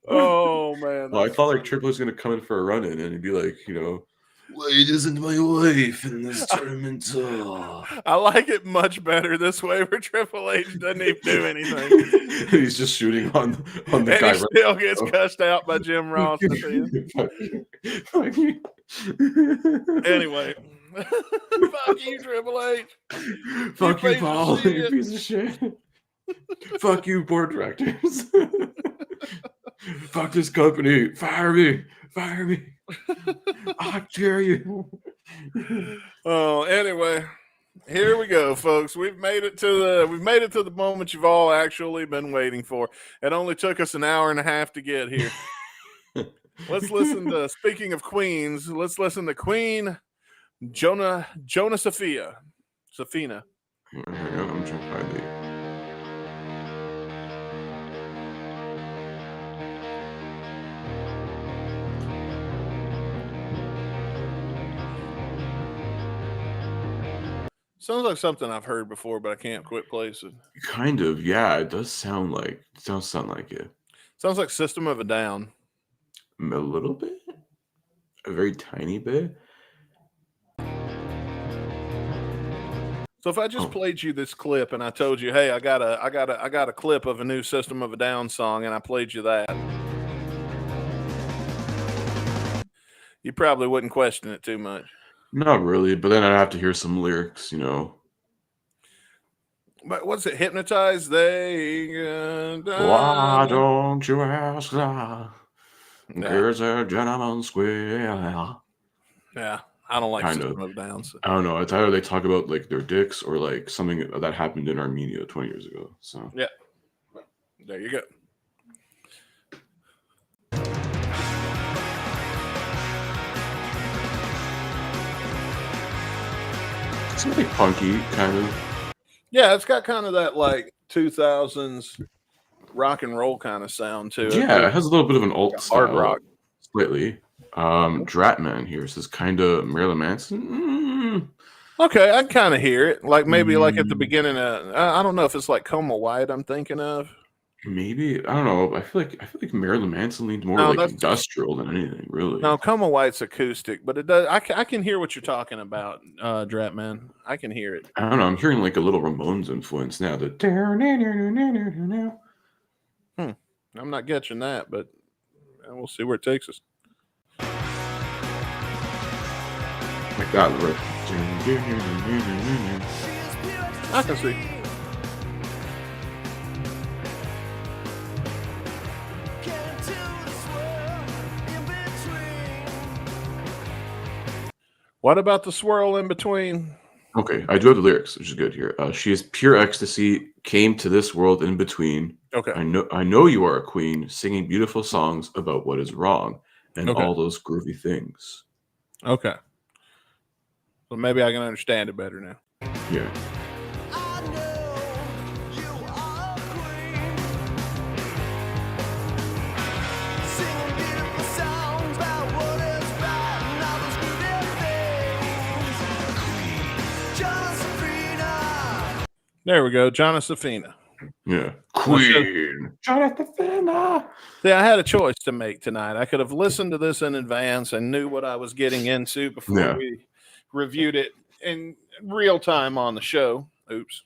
Oh, man. I thought like Triple H was gonna come in for a run in and he'd be like, Wade isn't my wife in this tournament. I like it much better this way where Triple H doesn't even do anything. He's just shooting on the And guy. he still gets cussed out by Jim Ross at the end. Anyway. Fuck you, Triple H. Fuck you, piece of Paul. shit. You piece of shit. Fuck you, board directors. Fuck this company. Fire me. Fire me. I dare you. Oh, anyway, here we go, folks. We've made it to the moment you've all actually been waiting for. It only took us an hour and a half to get here. Let's listen to. Speaking of queens, let's listen to Queen Jonasophina. Sophina. I'm trying to find the. Sounds like something I've heard before, but I can't quit placing. Kind of, yeah. It does sound like it. Sounds like System of a Down. A little bit, a very tiny bit. So if I just played you this clip and I told you, hey, I got a clip of a new System of a Down song, and I played you that, you probably wouldn't question it too much. Not really, but then I'd have to hear some lyrics, But what's it? Hypnotize? Why Why don't you ask that? There's a gentleman square. Yeah, I don't like Kind System of. of a Down. So. I don't know. It's either they talk about like their dicks or like something that happened in Armenia 20 years ago. So Yeah, there you go. something punky, kind of. Yeah, it's got kind of that like 2000s rock and roll kind of sound to it. Yeah, it has a little bit of an alt Hard style, rock. slightly. Dratman here says kind of Marilyn Manson. Okay, I kind of hear it. Like maybe like at the beginning of I don't know if it's like Coma White I'm thinking of. Maybe, I don't know. I feel like Marilyn Manson leans more No, like that's- industrial than anything, really. No, Coma White's acoustic, but it does. I can hear what you're talking about, Dratman. I can hear it. I don't know. I'm hearing like a little Ramones influence now. I'm not getting that, but we'll see where it takes us. Like that, right? I can see. What about the swirl in between? Okay, I do have the lyrics, which is good here. She is pure ecstasy, came to this world in between. Okay. I know you are a queen, singing beautiful songs about what is wrong and Okay. all those groovy things. Okay. So maybe I can understand it better now. Yeah. I know you are a queen, singing beautiful songs about what is right and all those groovy things. Jonasophina. There we go. Jonasophina. Yeah. Queen. Jonasophina. See, I had a choice to make tonight. I could have listened to this in advance and knew what I was getting into before Yeah. we reviewed it in real time on the show. Oops.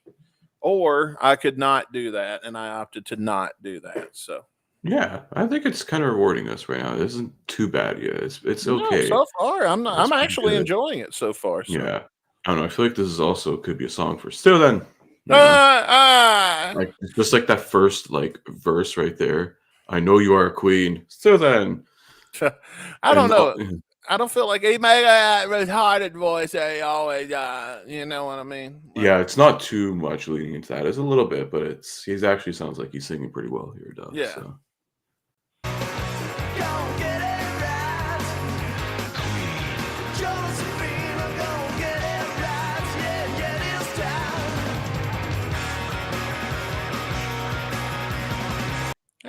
or I could not do that, and I opted to not do that. So Yeah, I think it's kind of rewarding us right now. It isn't too bad yet. It's no, okay. so far I'm not. It's I'm pretty actually good. enjoying it so far. So. Yeah. I don't know. I feel like this is also could be a song for Still Then. Like just like that first like verse right there. I know you are a queen. Still then. I don't And know. I don't feel like he made that retarded voice that he always you know what I mean? Like, yeah, it's not too much leading into that. It's a little bit, but he's actually sounds like he's singing pretty well here, Duff. Yeah. So. Gon' get it right. Jonasophina, gon' get it right. Yeah, it is time.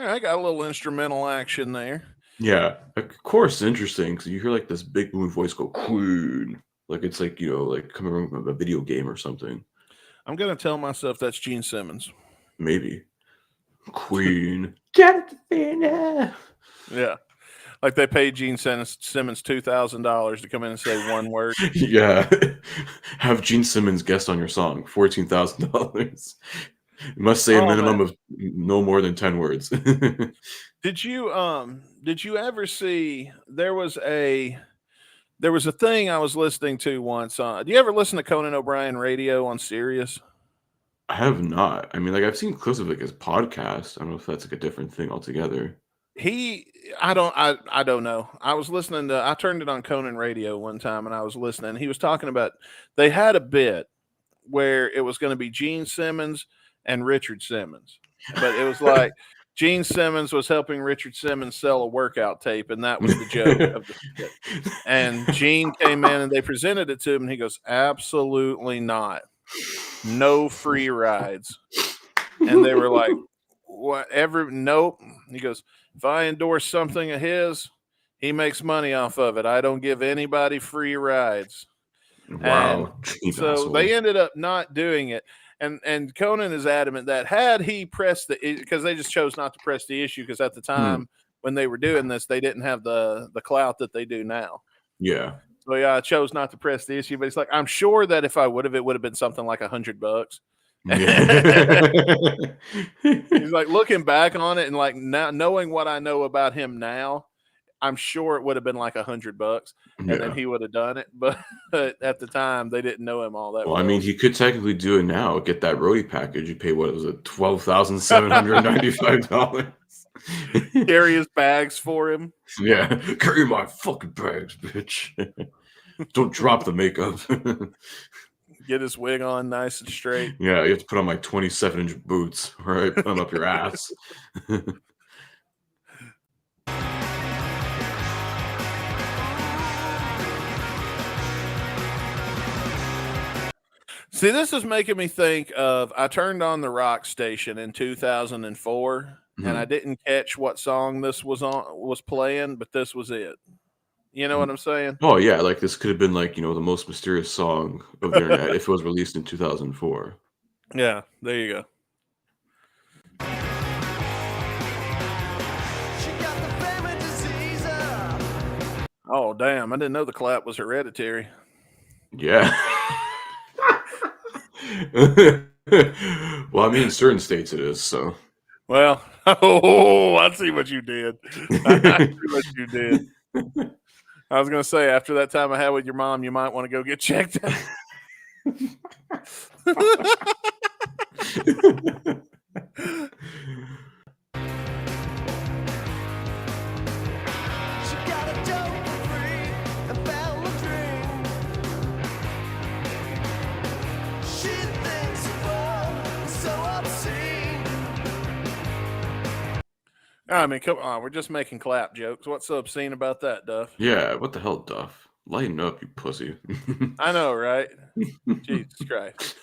yeah, I got a little instrumental action there. Yeah, of course, it's interesting because you hear like this big booming voice go queen, like it's like like coming from a video game or something. I'm gonna tell myself that's Gene Simmons. Maybe queen. Jonasophina. Yeah, like they paid Gene Simmons $2,000 to come in and say one word. Yeah, have Gene Simmons guest on your song. $14,000. You must say a minimum of no more than 10 words. Did you ever see there was a thing I was listening to once do you ever listen to Conan O'Brien radio on Sirius? I have not. I mean, like I've seen clips of like his podcast. I don't know if that's like a different thing altogether. I don't know. I turned it on Conan radio one time and I was listening. He was talking about they had a bit where it was going to be Gene Simmons and Richard Simmons. But it was like Gene Simmons was helping Richard Simmons sell a workout tape, and that was the joke of the skit. And Gene came in and they presented it to him, and he goes, "Absolutely not. No free rides." And they were like, "Whatever, nope." He goes, "If I endorse something of his, he makes money off of it. I don't give anybody free rides." Wow. And so they ended up not doing it. And Conan is adamant that had he pressed because they just chose not to press the issue because at the time when they were doing this, they didn't have the clout that they do now. Yeah. So yeah, I chose not to press the issue, but it's like I'm sure that if I would have, it would have been something like $100. Yeah. He's like looking back on it and like now knowing what I know about him now, I'm sure it would have been like $100, and then he would have done it. But at the time, they didn't know him all that well. Well, I mean, he could technically do it now. Get that roadie package. You pay what was it, $12,795. Carry his bags for him. Yeah, carry my fucking bags, bitch. Don't drop the makeup. Get his wig on nice and straight. Yeah, you have to put on my 27-inch boots. All right, put them up your ass. See, this is making me think of I turned on the rock station in 2004 and I didn't catch what song this was playing, but this was it. You know what I'm saying? Oh yeah, like this could have been like, the most mysterious song of the internet if it was released in 2004. Yeah, there you go. She got the family disease. Oh, damn. I didn't know the clap was hereditary. Yeah. Well, I mean, in certain states it is, so. Well, I see what you did. I see what you did. I was going to say, after that time I had with your mom, you might want to go get checked out. She got a dope for free, a bottle of drink. She thinks the world is so obscene. I mean, come on. We're just making clap jokes. What's so obscene about that, Duff? Yeah, what the hell, Duff? Lighten up, you pussy. I know, right? Jesus Christ.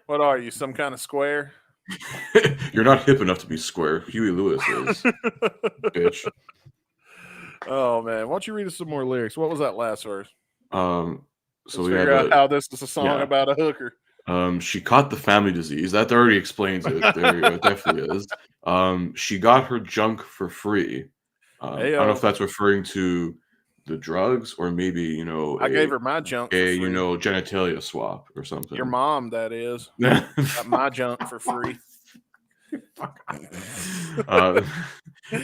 What are you, some kind of square? You're not hip enough to be square. Huey Lewis is. Bitch. Oh, man. Why don't you read us some more lyrics? What was that last verse? So Let's we figure have out how this is a song about a hooker. She caught the family disease. That already explains it. There you go. It definitely is. She got her junk for free. I don't know if that's referring to the drugs, or maybe I gave her my junk for a free. genitalia swap or something. Your mom, that is, got my junk for free.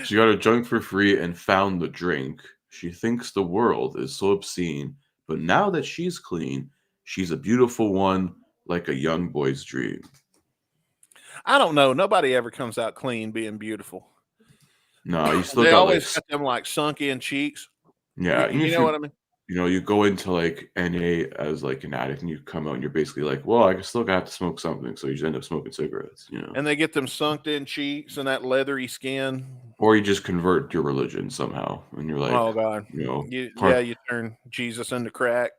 She got her junk for free and found the drink. She thinks the world is so obscene, but now that she's clean, she's a beautiful one, like a young boy's dream. I don't know. Nobody ever comes out clean being beautiful. No, you still They got always got them like sunk in cheeks. yeah. You know what I mean? You go into like NA as like an addict, and you come out and you're basically like, well, I still got to smoke something, so you just end up smoking cigarettes, And they get them sunk in cheeks and that leathery skin. or you just convert your religion somehow, and you're like, Oh God, you turn Jesus into crack.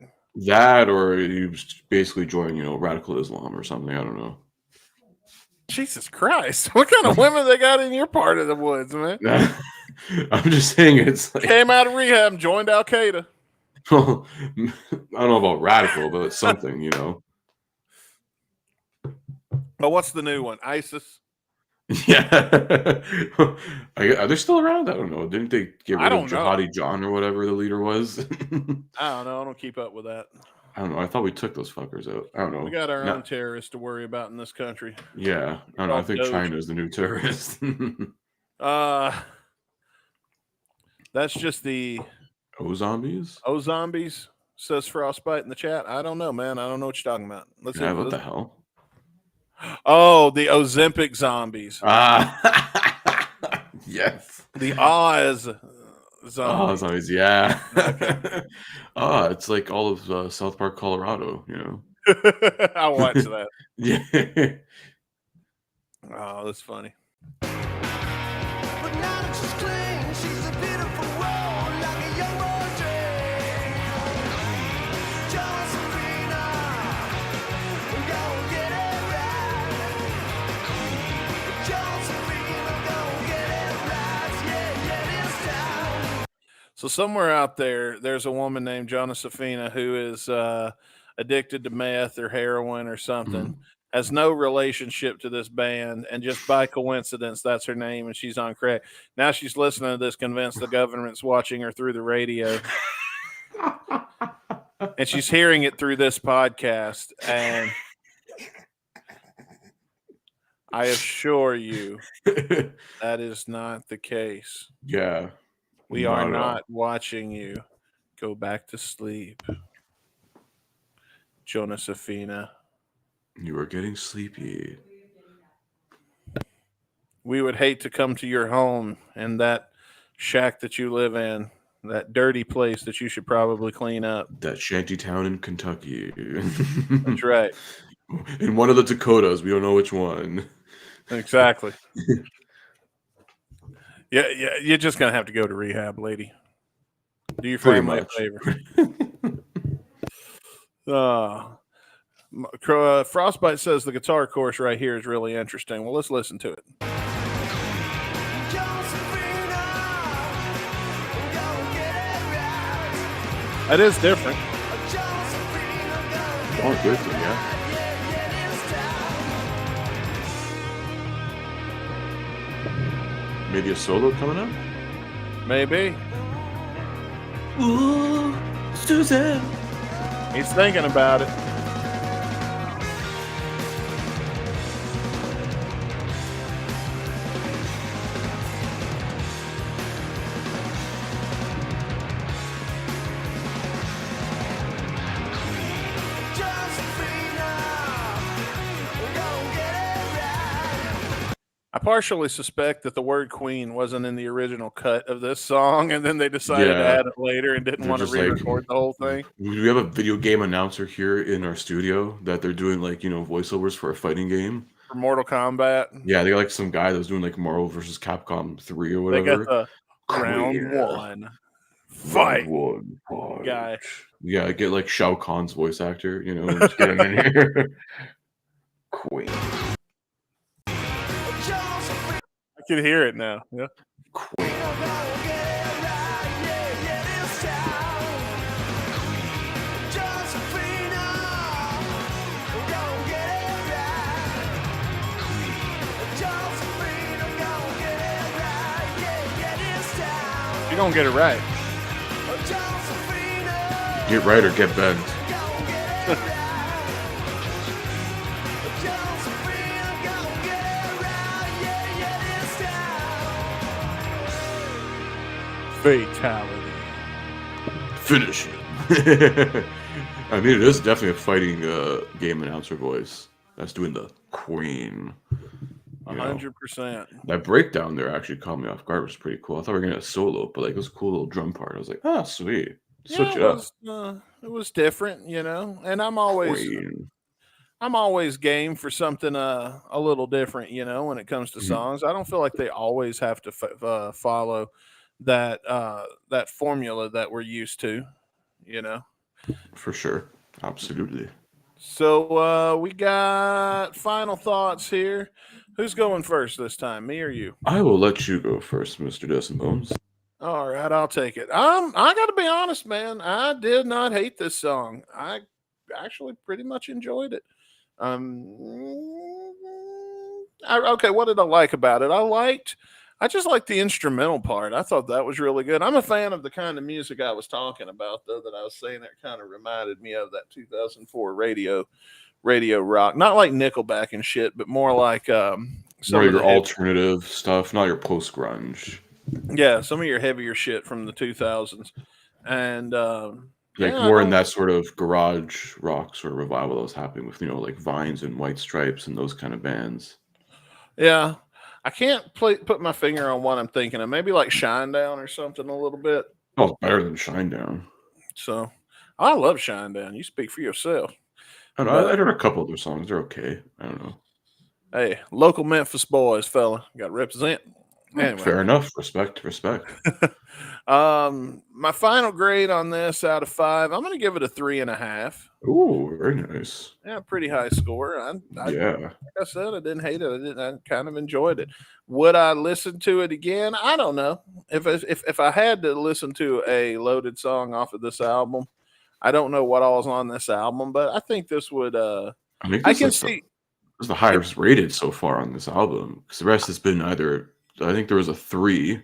That, or you basically join, radical Islam or something. I don't know. Jesus Christ, what kind of women they got in your part of the woods, man? I'm just saying it's like Came out of rehab and joined Al Qaeda. I don't know about radical, but it's something, But what's the new one? ISIS? Yeah. Are they still around? I don't know. Didn't they get rid of Jihadi John or whatever the leader was? I don't know. I don't keep up with that. I don't know. I thought we took those fuckers out. I don't know. We got our own terrorists to worry about in this country. Yeah. I don't know. I think China's the new terrorist. That's just the zombies. Zombies, says Frostbite in the chat. I don't know, man. I don't know what you're talking about. Let's see. What the hell? Oh, the Ozempic zombies. Yes. The Oz zombies. Oz zombies, yeah. Okay. It's like all of South Park, Colorado, I watched that. Yeah. Oh, that's funny. But now that she's clean, she's a beautiful world, like a young boy's dream. Jonasophina, go get it right. Jonasophina, go get it right. Yeah, it's time. So somewhere out there, there's a woman named Jonasophina who is addicted to meth or heroin or something. Has no relationship to this band, and just by coincidence, that's her name, and she's on crack. Now she's listening to this, convinced the government's watching her through the radio, and she's hearing it through this podcast. And I assure you, that is not the case. Yeah, we are not watching you. Go back to sleep, Jonasophina. You are getting sleepy. We would hate to come to your home and that shack that you live in, that dirty place that you should probably clean up. That shanty town in Kentucky. That's right. In one of the Dakotas. We don't know which one. Exactly. Yeah, you're just going to have to go to rehab, lady. Do your family a favor. Frostbite says the guitar chorus right here is really interesting. Well, let's listen to it. That is different. Oh, good, yeah. Maybe a solo coming up? Maybe. Ooh, Susan. He's thinking about it. I partially suspect that the word queen wasn't in the original cut of this song, and then they decided to add it later and didn't want to re-record the whole thing. We have a video game announcer here in our studio that they're doing like, voiceovers for a fighting game. For Mortal Kombat. Yeah, they got like some guy that was doing like Marvel versus Capcom 3 or whatever. They got the round one. Fight. One fight. Guy. Yeah, get like Shao Kahn's voice actor, just get him in here. Queen. I can hear it now. Yeah. Queen. You're gonna get it right. Get right or get bent. Fatality. Finish it. I mean, it is definitely a fighting game announcer voice. That's doing the queen. 100%. That breakdown there actually caught me off guard. It was pretty cool. I thought we were gonna get a solo, but like it was a cool little drum part. I was like, oh, sweet. Switch it up. It was different, you know. And I'm always game for something a little different, you know, when it comes to songs. I don't feel like they always have to follow that that formula that we're used to, you know. For sure. Absolutely. So we got final thoughts here. Who's going first this time, me or you? I will let you go first, Mr. Dustin Bones. All right, I'll take it. I got to be honest, man. I did not hate this song. I actually pretty much enjoyed it. Okay, what did I like about it? I just liked the instrumental part. I thought that was really good. I'm a fan of the kind of music I was talking about, though, that I was saying that kind of reminded me of that 2004 radio rock. Not like Nickelback and shit, but more like some More of your the alternative stuff, not your post grunge. yeah, some of your heavier shit from the 2000s. And Like yeah, more in that sort of garage rock sort of revival that was happening with, you know, like Vines and White Stripes and those kind of bands. yeah. I can't put my finger on what I'm thinking of. Maybe like Shinedown or something a little bit. Oh, it's better than Shinedown. So I love Shinedown. You speak for yourself. I don't know, I heard a couple of their songs. They're okay. I don't know. Hey, local Memphis boys, fella. Got to represent. Anyway. Fair enough. Respect. My final grade on this out of 5, I'm going to give it a 3.5. Ooh, very nice. Yeah, pretty high score. Yeah. Like I said, I didn't hate it. I kind of enjoyed it. Would I listen to it again? I don't know. If I had to listen to a loaded song off of this album, I don't know what all's on this album, but I think this would. I mean, I can see. This is the highest rated so far on this album because the rest has been either. I think there was a 3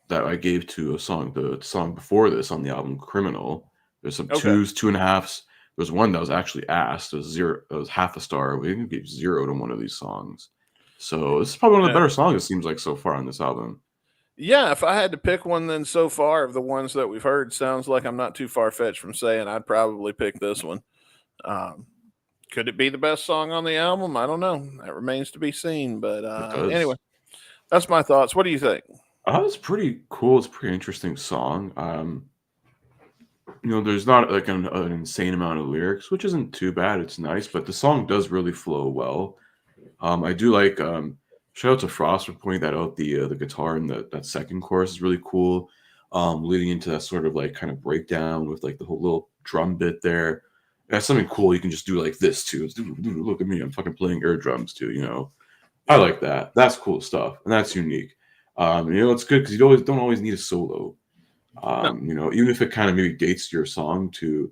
that I gave to a song. The song before this on the album, Criminal. There's some 2s, 2.5s. There was one that was actually asked. It was 0. It was half a star. We even gave 0 to one of these songs. So this is probably one of the better songs it seems like so far on this album. Yeah, if I had to pick one, then so far of the ones that we've heard, sounds like I'm not too far fetched from saying I'd probably pick this one. Could it be the best song on the album? I don't know. That remains to be seen. But anyway, that's my thoughts. What do you think? It's pretty cool. It's a pretty interesting song. You know, there's not like an insane amount of lyrics, which isn't too bad. It's nice, but the song does really flow well. I do like shout out to Frost for pointing that out. The guitar in that second chorus is really cool. Leading into that sort of like kind of breakdown with like the whole little drum bit there. That's something cool you can just do like this too. It's, look at me, I'm fucking playing air drums too, you know. I like that. That's cool stuff, and that's unique. You know, it's good because you don't always need a solo. You know, even if it kind of maybe dates your song to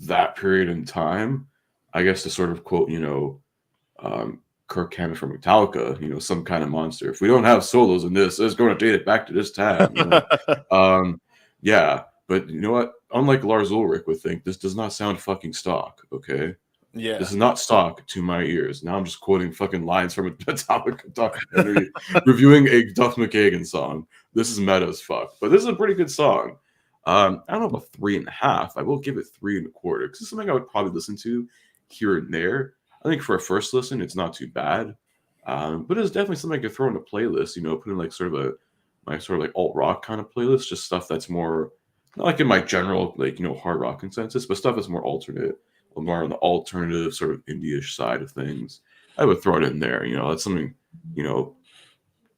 that period in time, I guess to sort of quote, you know, Kirk Hammett from Metallica, you know, some kind of monster. If we don't have solos in this, it's going to date it back to this time. You know? Yeah, but you know what? Unlike Lars Ulrich would think, this does not sound fucking stock, okay? Yeah. This is not stock to my ears. Now I'm just quoting fucking lines from a Metallica documentary reviewing a Duff McKagan song. This is meta as fuck. But this is a pretty good song. I don't know about 3.5. I will give it 3.25 because it's something I would probably listen to here and there. I think for a first listen, it's not too bad. But it's definitely something I could throw in a playlist, you know, put in like sort of my sort of like alt rock kind of playlist, just stuff that's more not like in my general, like, you know, hard rock consensus, but stuff that's more alternate, more on the alternative sort of indie-ish side of things. I would throw it in there, you know, that's something, you know,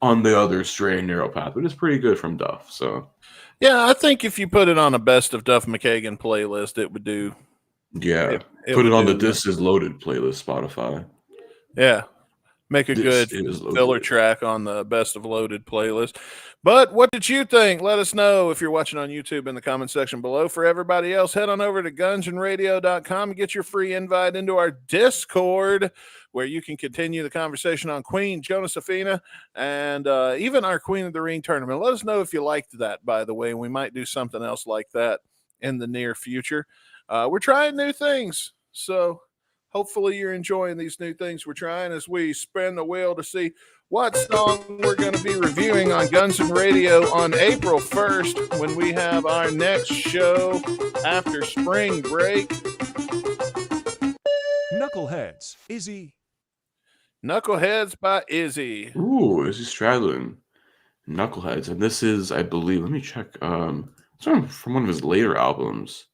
on the other straight and narrow path, but it's pretty good from Duff. So yeah, I think if you put it on a best of Duff McKagan playlist, it would do. Yeah. It Put it on the do. This Is Loaded playlist, Spotify. Yeah. make a This good is filler loaded. track on the Best of Loaded playlist. But what did you think? Let us know if you're watching on YouTube in the comment section below. For everybody else, head on over to gunsandradio.com and get your free invite into our Discord, where you can continue the conversation on Queen Jonasophina and even our Queen of the Ring tournament. Let us know if you liked that, by the way, and we might do something else like that in the near future. We're trying new things, so hopefully you're enjoying these new things we're trying as we spin the wheel to see what song we're going to be reviewing on Guns and Radio on April 1st when we have our next show after spring break. Knuckleheads, Izzy. Knuckleheads by Izzy. Ooh, Izzy Stradlin, Knuckleheads, and this is, I believe, let me check. It's from one of his later albums.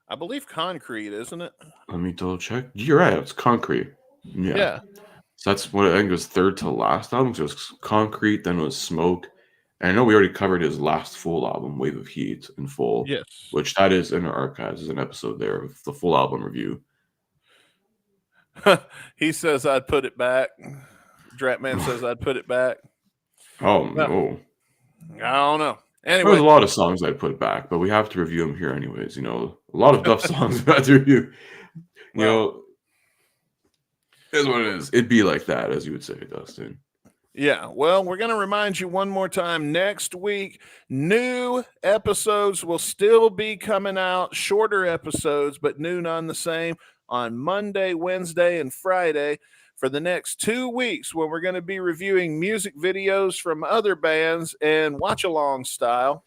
I believe Concrete, isn't it? Let me double check. You're right. It's Concrete. Yeah. So that's what I think was third to last album. So it was Concrete, then it was Smoke. And I know we already covered his last full album, Wave of Heat, in full. Yes. Which that is in our archives. There's an episode there of the full album review. He says I'd put it back. Dratman says I'd put it back. Oh, no. I don't know. Anyway, There's a lot of songs I'd put back, but we have to review them here anyways. You know, a lot of Duff songs we have to review. You know, is what it is. It'd be like that, as you would say, Dustin. Yeah, well, we're going to remind you one more time. Next week, new episodes will still be coming out, shorter episodes, but new none the same, on Monday, Wednesday, and Friday for the next 2 weeks, when we're going to be reviewing music videos from other bands and watch-along style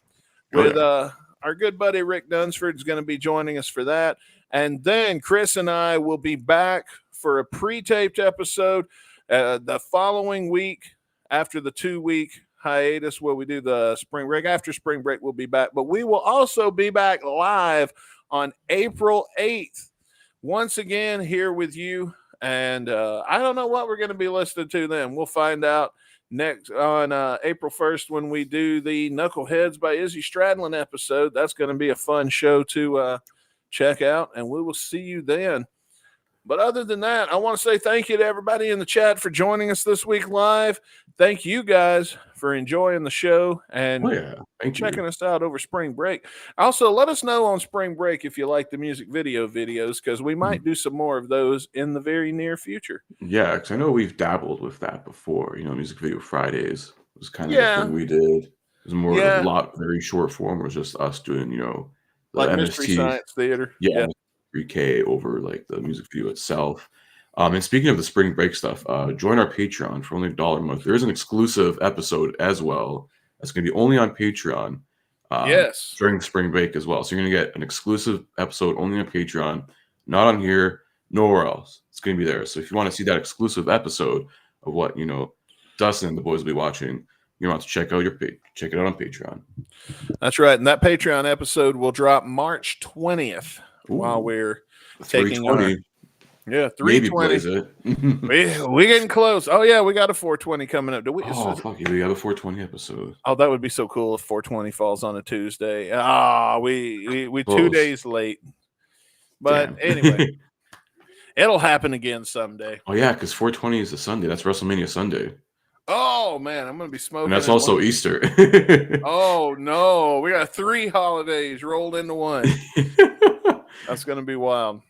with our good buddy Rick Dunsford is going to be joining us for that. And then Chris and I will be back for a pre-taped episode the following week after the 2-week hiatus where we do the spring break. After spring break, we'll be back. But we will also be back live on April 8th. Once again, here with you. And I don't know what we're going to be listening to then. We'll find out next on April 1st when we do the Knuckleheads by Izzy Stradlin episode. That's going to be a fun show to check out, and we will see you then. But other than that, I want to say thank you to everybody in the chat for joining us this week live. Thank you guys for enjoying the show and checking us out over spring break. Also, let us know on spring break if you like the music video videos, because we might do some more of those in the very near future. Yeah, because I know we've dabbled with that before. You know, Music Video Fridays was kind of the thing we did. It was more a lot, very short form. It was just us doing, you know, the like MST, Mystery Science Theater. Yeah. 3K over like the music video itself. And speaking of the spring break stuff, join our Patreon for only $1 a month. There is an exclusive episode as well that's going to be only on Patreon during spring break as well. So you're going to get an exclusive episode only on Patreon, not on here, nowhere else. It's going to be there. So if you want to see that exclusive episode of what, you know, Dustin and the boys will be watching, you want to check out check it out on Patreon. That's right. And that Patreon episode will drop March 20th. While we're taking our 320. We getting close. Oh yeah, we got a 420 coming up. Do we? Oh fuck yeah, we have a 420 episode. Oh, that would be so cool if 420 falls on a Tuesday. We 2 days late. But anyway, it'll happen again someday. Oh yeah, because 420 is a Sunday. That's WrestleMania Sunday. Oh man, I'm gonna be smoking. And that's also Easter. Oh no, we got 3 holidays rolled into one. That's going to be wild.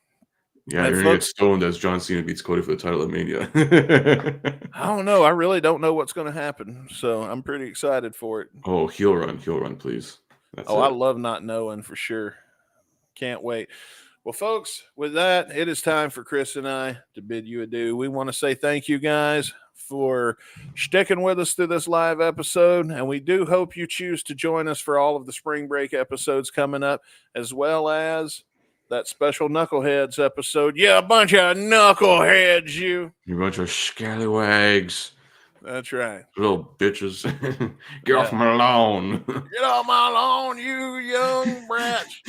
Yeah, you're going to get stoned as John Cena beats Cody for the title of Mania. I don't know. I really don't know what's going to happen. So I'm pretty excited for it. Oh, heel run, please. I love not knowing for sure. Can't wait. Well, folks, with that, it is time for Chris and I to bid you adieu. We want to say thank you guys for sticking with us through this live episode. And we do hope you choose to join us for all of the spring break episodes coming up, as well as that special Knuckleheads episode. Yeah, a bunch of knuckleheads, you. You bunch of scallywags. That's right. Little bitches. Get off my lawn. Get off my lawn, you young brats.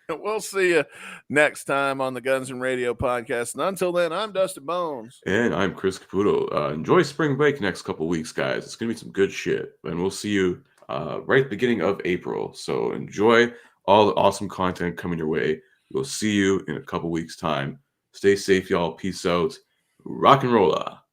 We'll see you next time on the Guns and Radio podcast. And until then, I'm Dustin Bones. And I'm Chris Caputo. Enjoy spring break next couple weeks, guys. It's going to be some good shit. And we'll see you right at the beginning of April. So enjoy all the awesome content coming your way. We'll see you in a couple weeks' time. Stay safe, y'all. Peace out. Rock and rolla.